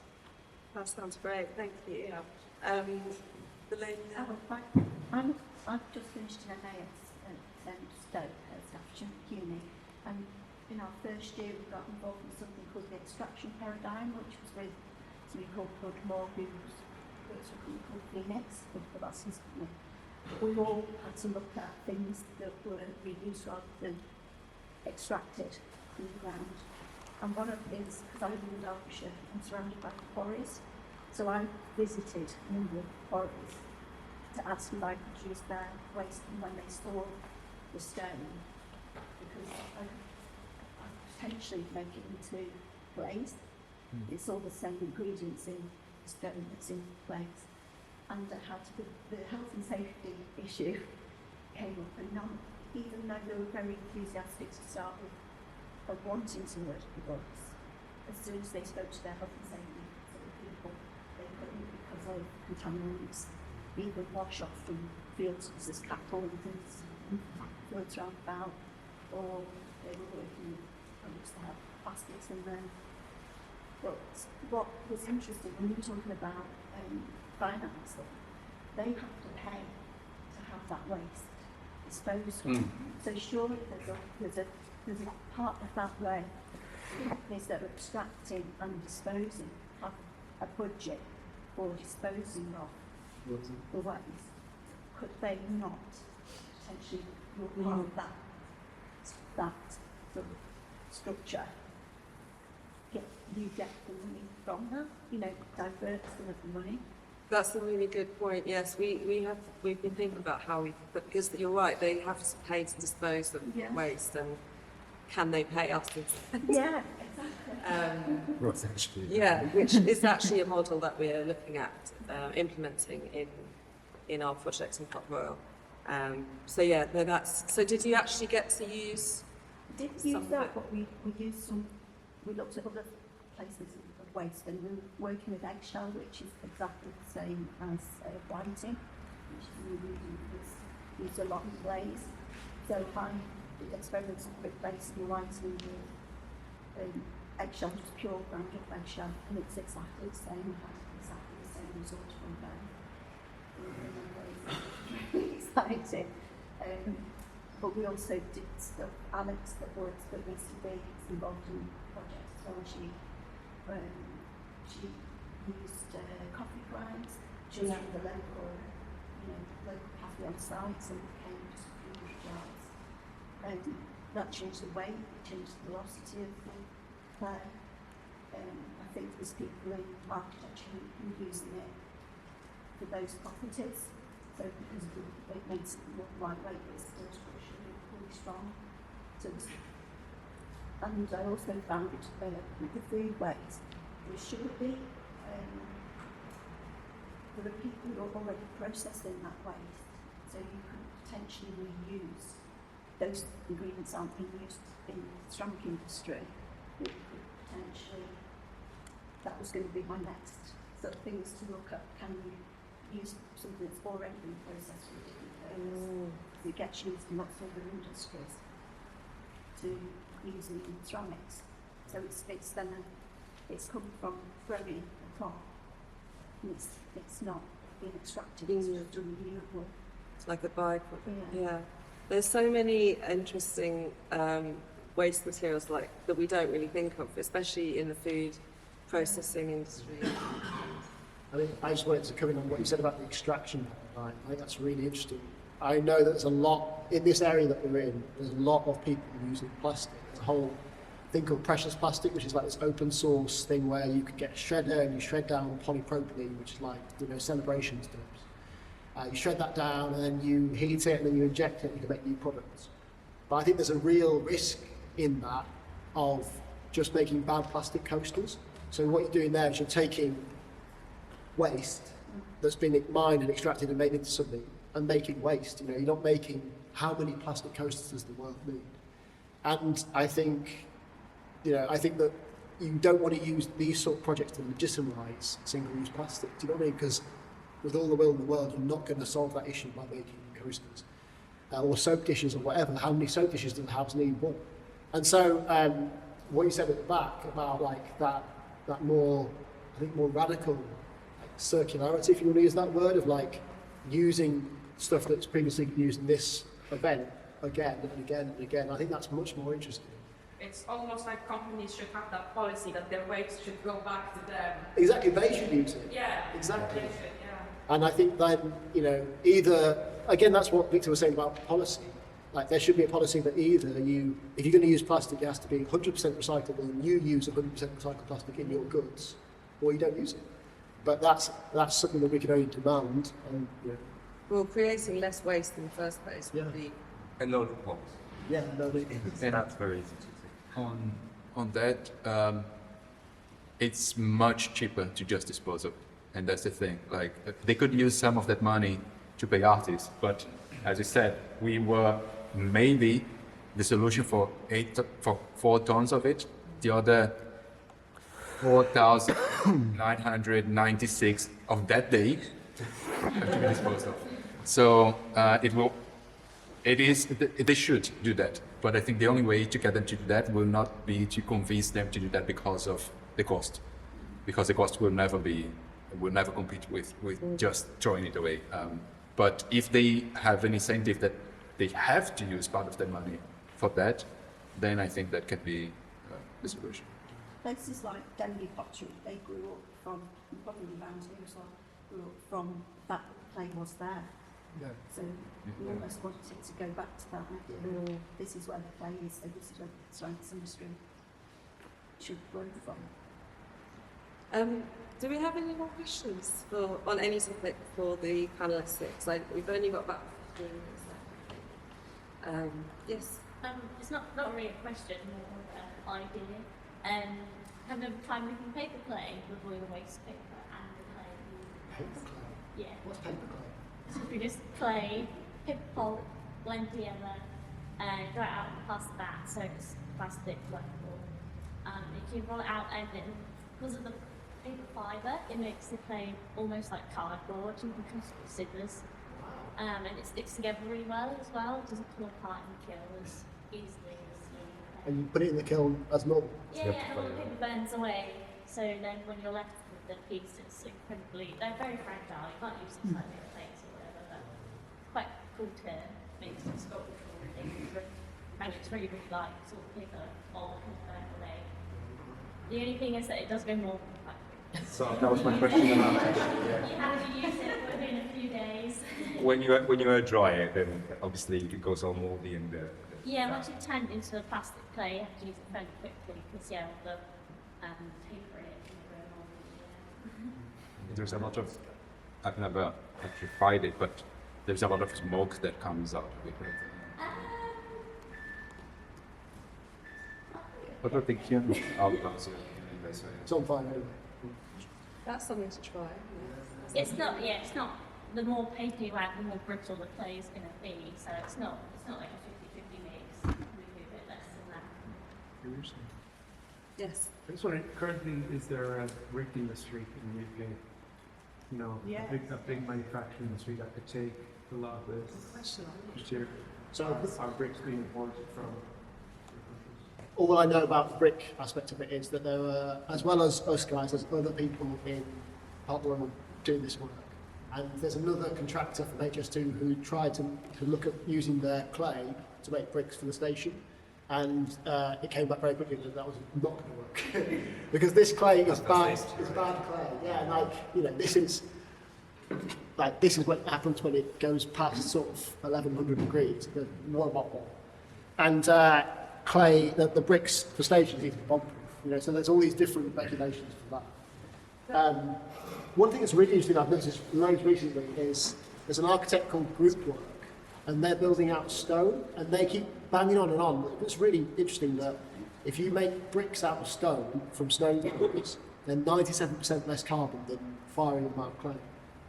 That sounds great, thank you. Yeah. The lady there. I've just finished an AS at Stoke at Staffordshire Uni, and in our first year we got involved in something called the extraction paradigm, which was with somebody called Claude Moore, who works for a company called Phoenix, that's his company. We all had to look at things that were reused rather than extracted from the ground. And one of the things, because I live in Derbyshire, I'm surrounded by quarries, so I visited a number of quarries. to ask them to produce their waste from when they store the stone, because I potentially make it into glaze. It's all the same ingredients in the stone that's in glaze. And how to the health and safety issue came up, and even though they were very enthusiastic to start with of wanting to work with us, as soon as they spoke to their health and safety people, they couldn't because of contaminants, either wash off from fields as cattle and things floats around about, or they were working with products that have plastics in them. But what was interesting when you were talking about finance, they have to pay to have that waste disposed of. So surely there's a part of that way companies that are extracting and disposing have a budget for disposing of the waste. Could they not potentially look part of that sort of structure? You get the money from that, divert some of the money. That's a really good point. Yes, we've been thinking about how but because you're right, they have to pay to dispose of waste, and can they pay us instead? Yeah, exactly. Yeah, which is actually a model that we're looking at implementing in our project in Port Royal. So yeah, no, so did you actually get to use? We did use that, but we used some. We looked at other places of waste, and we were working with eggshell, which is exactly the same as whiting, which we use a lot in glaze. So I did experiments with glazing and whiting with eggshell, just pure ground up eggshell, and it's exactly the same. We had exactly the same result from there. Really exciting. But we also did stuff. Alex, that works for BCB, is involved in projects. So she used coffee grinds just from the local cafe on site, and became just a few hundred jars. And that changed the weight, changed the velocity of the clay. I think there's people in architecture who are using it for those properties. So because it makes it more lightweight, but it's still structurally really strong. So and I also found with the food waste, there should be there are people who are already processing that waste, so you could potentially reuse those ingredients aren't being used in the ceramic industry. You could potentially, that was going to be my next sort of things to look at. Can you use something that's already been processed with different things? It gets used in lots of other industries to use in ceramics. So it's come from throwing a pot. It's not being extracted, it's just renewable. It's like a byproduct. Yeah. There's so many interesting waste materials that we don't really think of, especially in the food processing industry. I just wanted to come in on what you said about the extraction. I think that's really interesting. I know that there's a lot, in this area that we're in, there's a lot of people using plastic. There's a whole thing called precious plastic, which is like this open source thing where you could get a shredder and you shred down polypropylene, which is like, celebration stuff. You shred that down and then you heat it and then you inject it and you can make new products. But I think there's a real risk in that of just making bad plastic coasters. So what you're doing there is you're taking waste that's been mined and extracted and made into something and making waste. You're not making how many plastic coasters does the world need. And I think that you don't want to use these sort of projects to legitimize single-use plastic. Do you know what I mean? Because with all the will in the world, you're not going to solve that issue by making coasters or soap dishes or whatever. How many soap dishes does the house need? One. And so what you said at the back about like that more, I think more radical circularity, if you want to use that word, of like using stuff that's previously used in this event again and again and again. I think that's much more interesting. It's almost like companies should have that policy that their waste should go back to them. Exactly, they should use it. Yeah. Exactly. They should, yeah. And I think then, either, again, that's what Victor was saying about policy. Like there should be a policy that either if you're going to use plastic, it has to be 100% recyclable and you use 100% recycled plastic in your goods, or you don't use it. But that's something that we can only demand, and Well, creating less waste in the first place would be. A lot of homes. Yeah, no, And That's very easy to see. on that, it's much cheaper to just dispose of it. And that's the thing. Like, they could use some of that money to pay artists, but as you said, we were maybe the solution for 4 tons of it. The other 4,996 of that day have to be disposed of. So they should do that. But I think the only way to get them to do that will not be to convince them to do that because of the cost. Because the cost will never compete with just throwing it away. But if they have an incentive that they have to use part of their money for that, then I think that can be the solution. Places like Denby Pottery, they grew up from, probably around here as well, grew up from that clay was there. Yeah. So we almost wanted to go back to that idea. This is where the clay is, so this is where the ceramics industry should grow from. Do we have any more questions on any topic for the panelists? Like, we've only got about 15 minutes left. Yes. It's not really a question, more an idea. Kind of try making paper clay with all the waste paper and the clay. Paper clay? Yeah. What's paper clay? So we just clay, paper pulp, blend together, and dry it out and pass it back so it's plastic workable. You can roll it out and then, because of the paper fibre, it makes the clay almost like cardboard. You can cut it with scissors. And it sticks together really well as well. It doesn't come apart in the kiln as easily as And you put it in the kiln as normal? yeah, and all the paper burns away. So then when you're left with the piece, it's incredibly, they're very fragile. You can't use them like paper plates or whatever, but quite cool to make some sculptural things. And it's really, really light, sort of paper all burn away. The only thing is that it does go more. So that was my question. You have to use it within a few days. When you air dry it, then obviously it goes all moldy and. Yeah, once you turn it into a plastic clay, you have to use it fairly quickly because the paper in it can grow moldy. There's a lot of. I've never actually tried it, but there's a lot of smoke that comes out of it. What do you think here? It's on fire anyway. That's something to try. It's not. The more paper you add, the more brittle the clay is going to be. So it's not like a 50-50 mix. We do a bit less than that. Yes. I just wondering, currently, is there a brick industry in the UK? You know, Yes. a big manufacturing industry that could take a lot of this material. So Are bricks being imported from other countries? all I know about the brick aspect of it is that there are, as well as us guys, there's other people in Scotland doing this work. And there's another contractor from HS2 who tried to look at using their clay to make bricks for the station. And it came back very quickly that was not going to work. Because this clay is bad clay. Yeah, this is what happens when it goes past sort of 1100 degrees, the warm up one. And clay, the bricks for stations need to be bomb-proof. So there's all these different regulations for that. One thing that's really interesting I've noticed loads recently is there's an architect called Groupwork, and they're building out stone, and they keep banging on and on. It's really interesting that if you make bricks out of stone from stone bricks, they're 97% less carbon than firing them out of clay,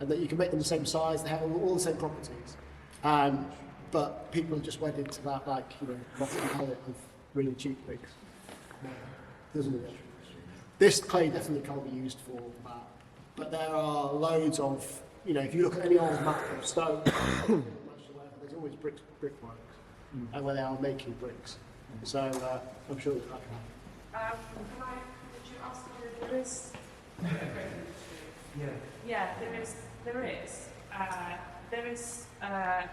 and that you can make them the same size, they have all the same properties. But people are just wedded to that, rotten palette of really cheap bricks. Doesn't it? This clay definitely can't be used for that. But there are loads of, if you look at any old map of stone, there's always brickworks, and where they are making bricks. So I'm sure that can happen. Would you ask if there is? Yeah, there is. There is a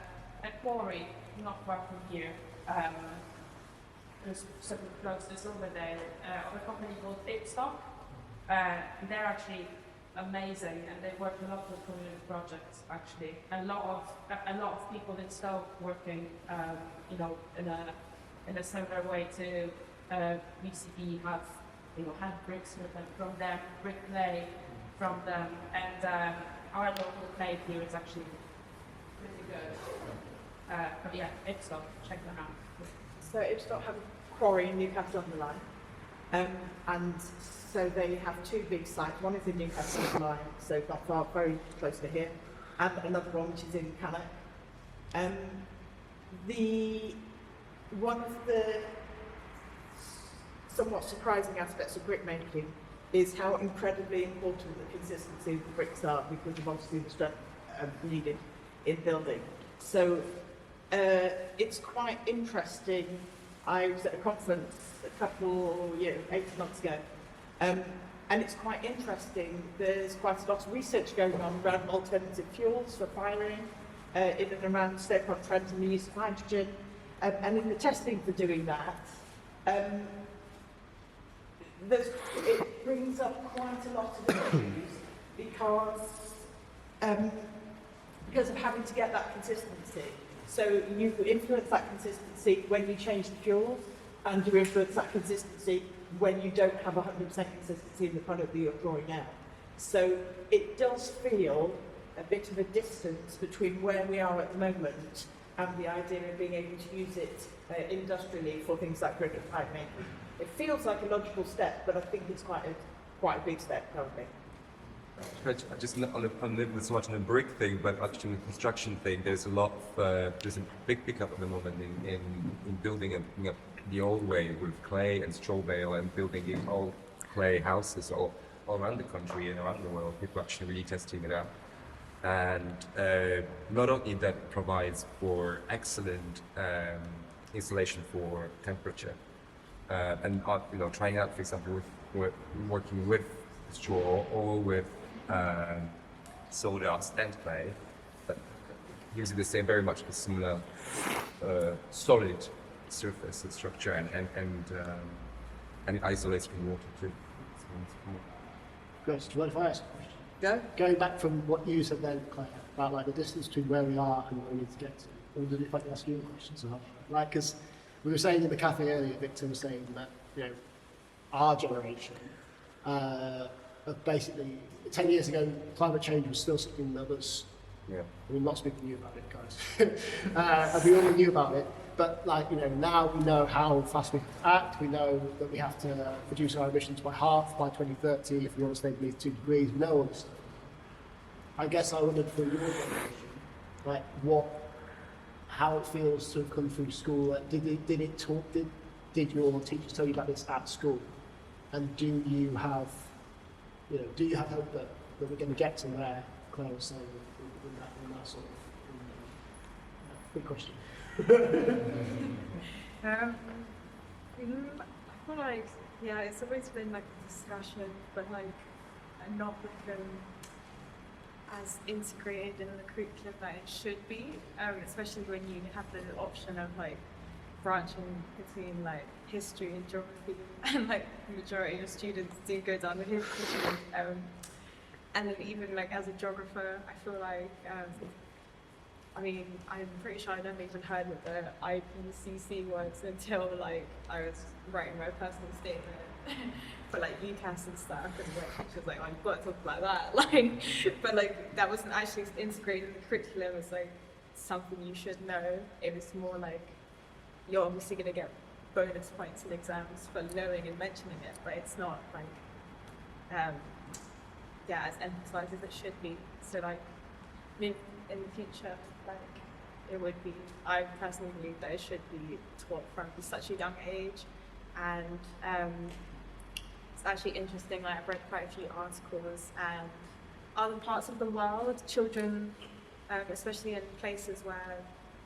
quarry not far from here. There's some closest over there of a company called Pedrosa. They're actually amazing, and they work a lot with community projects. Actually, a lot of people in Stoke working, in a similar way to BCB have, hand bricks with them from them, brick clay from them, and our local clay here is actually But yeah, Ipswich, check that out. So Ipswich have a quarry in Newcastle on the Line, and so they have two big sites. One is in Newcastle on the Line, so not far, very close to here, and another one which is in Cannock. One of the somewhat surprising aspects of brickmaking is how incredibly important the consistency of the bricks are, because of obviously the strength needed in building. So it's quite interesting. I was at a conference a couple, 18 months ago, and it's quite interesting. There's quite a lot of research going on around alternative fuels for firing in and around Stoke-on-Trent and the use of hydrogen. And in the testing for doing that, it brings up quite a lot of issues because of having to get that consistency. So you influence that consistency when you change the fuels, and you influence that consistency when you don't have 100% consistency in the product that you're drawing out. So it does feel a bit of a distance between where we are at the moment and the idea of being able to use it industrially for things like brick and pipe making. It feels like a logical step, but I think it's quite a big step currently. I just not so much on the brick thing, but actually on the construction thing. There's a big pickup at the moment in building and picking up the old way with clay and straw bale and building in old clay houses all around the country and around the world. People are actually really testing it out. And not only that provides for excellent insulation for temperature, and trying out, for example, with working with straw or with soda stand clay, that gives it the same, very much a similar solid surface and structure, and it isolates from water too. Great. Do you mind if I ask a question? Go. Going back from what you said then, Claire, about like the distance between where we are and where we need to get to, I wondered if I could ask you a question. So, like, because we were saying in the cafe earlier, Victor was saying that, our generation, basically 10 years ago, climate change was still something that was, I mean, lots of people knew about it, guys. And we all knew about it, but now we know how fast we have to act. We know that we have to reduce our emissions by half by 2030 if we want to stay beneath 2 degrees. We know all this stuff. I guess I wondered for your generation, how it feels to have come through school. Did your teachers tell you about this at school? And do you have hope that we're going to get to where Claire was saying in that sort of big question? I feel like, it's always been like a discussion, but not become as integrated in the curriculum that it should be, especially when you have the option of branching between history and geography, and the majority of students do go down the history. And then even as a geographer, I feel I'm pretty sure I never even heard what the IPCC was until I was writing my personal statement for UCAS and stuff, and she was I've got to talk about that. But that wasn't actually integrated in the curriculum as something you should know. It was more you're obviously going to get bonus points in exams for knowing and mentioning it, but it's not as emphasized as it should be. So in the future, it would be, I personally believe that it should be taught from such a young age. And it's actually interesting, I've read quite a few articles, and other parts of the world, children, especially in places where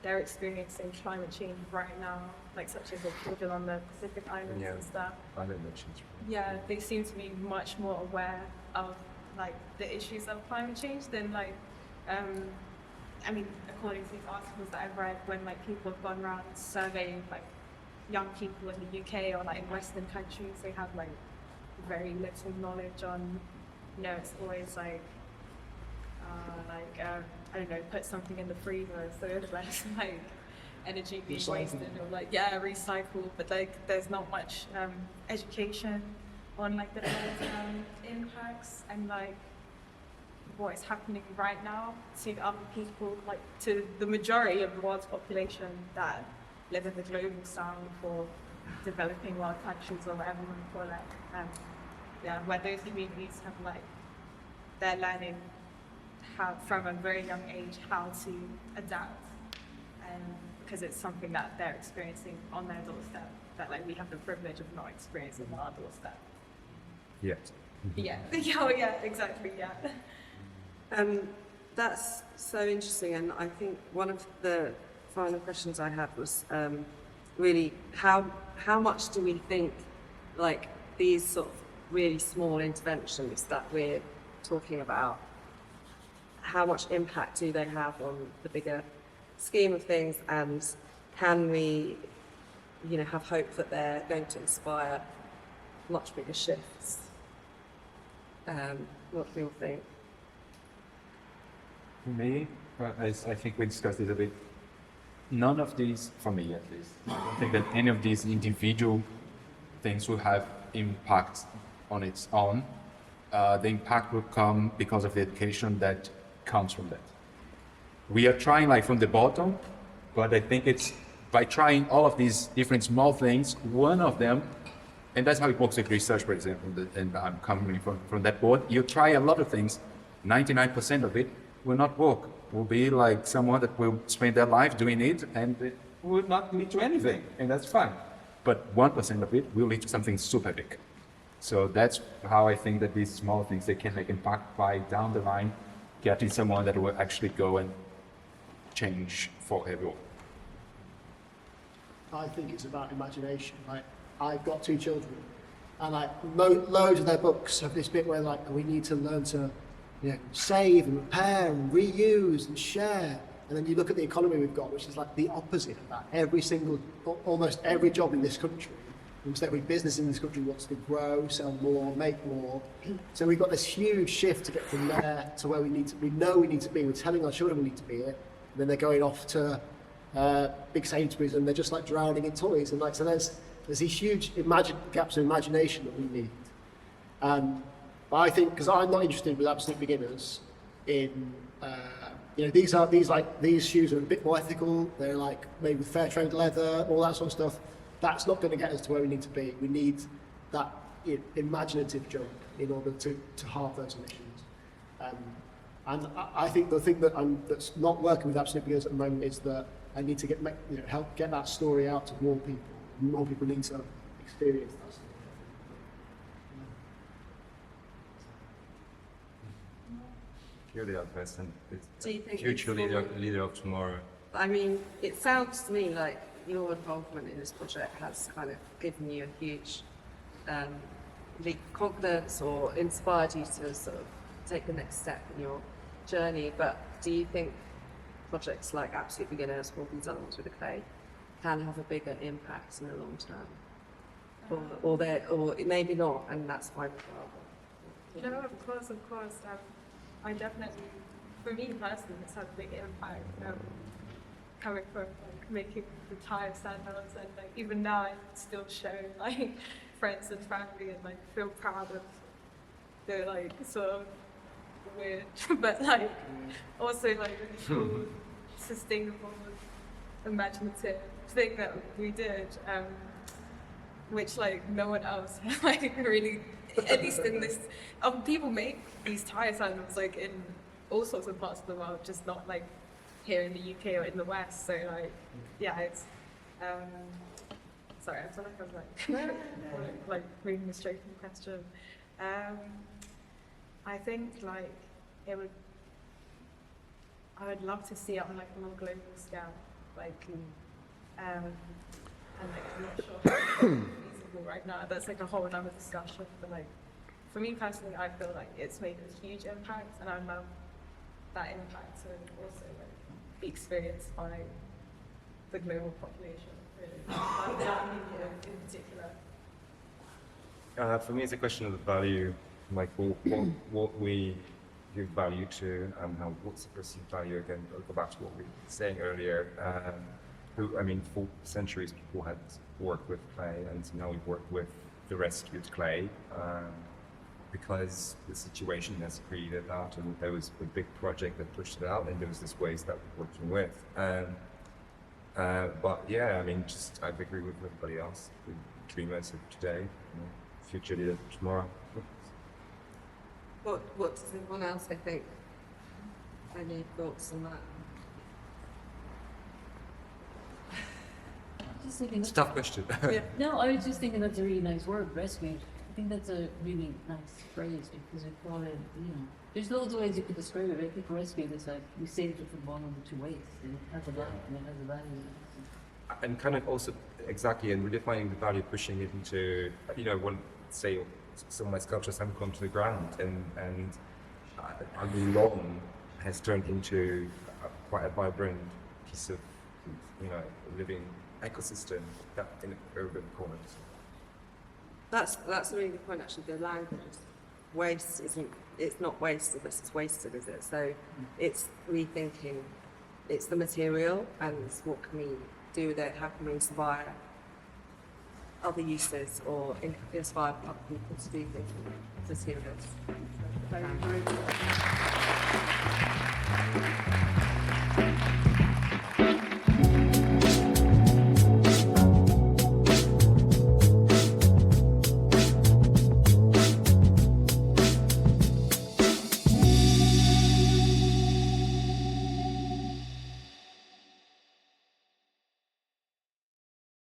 they're experiencing climate change right now, such as the children on the Pacific Islands and stuff. Climate change. Yeah, they seem to be much more aware of the issues of climate change than according to these articles that I've read, when people have gone around surveying young people in the UK or in Western countries, they have very little knowledge on, it's always I don't know, put something in the freezer so there's less energy being wasted, or recycle, but there's not much education on the long-term impacts, and what is happening right now to other people, like to the majority of the world's population that live in the global south or developing world countries or whatever you want to call it. Yeah, where those communities have like, they're learning how, from a very young age, how to adapt, because it's something that they're experiencing on their doorstep, that like we have the privilege of not experiencing on our doorstep. Yeah. Yeah, oh yeah, exactly, yeah. That's so interesting, and I think one of the final questions I had was really how much do we think like these sort of really small interventions that we're talking about, how much impact do they have on the bigger scheme of things, and can we, you know, have hope that they're going to inspire much bigger shifts? What do you all think? For me, as I think we discussed it a bit, none of these, for me at least, I don't think that any of these individual things will have impact on its own. The impact will come because of the education that comes from that. We are trying like from the bottom, but I think it's by trying all of these different small things, one of them, and that's how it works with research, for example, and I'm coming from that board, you try a lot of things, 99% of it will not work. Will be like someone that will spend their life doing it and it will not lead to anything, and that's fine. But 1% of it will lead to something super big. So that's how I think that these small things, they can make impact by down the line, getting someone that will actually go and change for everyone. I think it's about imagination. Like, I've got 2 children, and like loads of their books have this bit where like we need to learn to, you know, save and repair and reuse and share. And then you look at the economy we've got, which is like the opposite of that. Almost every job in this country, almost every business in this country wants to grow, sell more, make more. So we've got this huge shift to get from there to where we know we need to be. We're telling our children we need to be here, and then they're going off to big Sainsbury's and they're just like drowning in toys. And like, so there's these huge gaps of imagination that we need. But I think, because I'm not interested with absolute beginners in, you know, these shoes are a bit more ethical. They're like made with fair trade leather, all that sort of stuff. That's not going to get us to where we need to be. We need that imaginative jump in order to halve those emissions. And I think the thing that's not working with absolute beginners at the moment is that I need to help get that story out to more people. More people need to experience that story. You're the other person. Do you think Future leader of tomorrow. I mean, it sounds to me like your involvement in this project has kind of given you a huge leap of confidence or inspired you to sort of take the next step in your journey. But do you think projects like Absolute Beginners or these other ones with the clay can have a bigger impact in the long term? Or maybe not, and that's fine as well. No, of course. I definitely, for me personally, it's had a big impact. Coming from like making the tire sandals, and like even now I still show like friends and family and like feel proud of the like sort of weird, but like also like really cool, sustainable, imaginative thing that we did, which like no one else like really, at least in this, people make these tire sandals like in all sorts of parts of the world, just not like here in the UK or in the West. So like, yeah, it's sorry, I feel like I'm like reading a straight from the question. I think like I would love to see it on like a more global scale, like and like I'm not sure how it's feasible right now. That's like a whole other discussion. But like for me personally, I feel like it's made a huge impact, and I love that impact to also like be experienced by the global population. Really, that media in particular. For me, it's a question of the value, like what we give value to, and what's the perceived value. Again, I'll go back to what we were saying earlier. For centuries, people had worked with clay, and now we work with the rescued clay. because the situation has created that, and there was a big project that pushed it out, and there was this waste that we're working with. But yeah, I mean, just I agree with everybody else. The dreamers of today, future leaders of tomorrow. What does everyone else, I think? Any thoughts on that? Just thinking It's a tough question. No, I was just thinking that's a really nice word, rescued. I think that's a really nice phrase because we call it, there's loads of ways you could describe it. I think rescued is like we saved it from falling to waste. It has a life and it has a value. And kind of also exactly, and redefining the value, pushing it into, one say some of my sculptures haven't gone to the ground, and lawn has turned into quite a vibrant piece of, living ecosystem that in urban corners. That's a really good point, actually. The language, waste it's not wasted, it's wasted, is it? So it's rethinking, it's the material, and it's what can we do with it? How can we inspire other uses or inspire other people to do things with materials?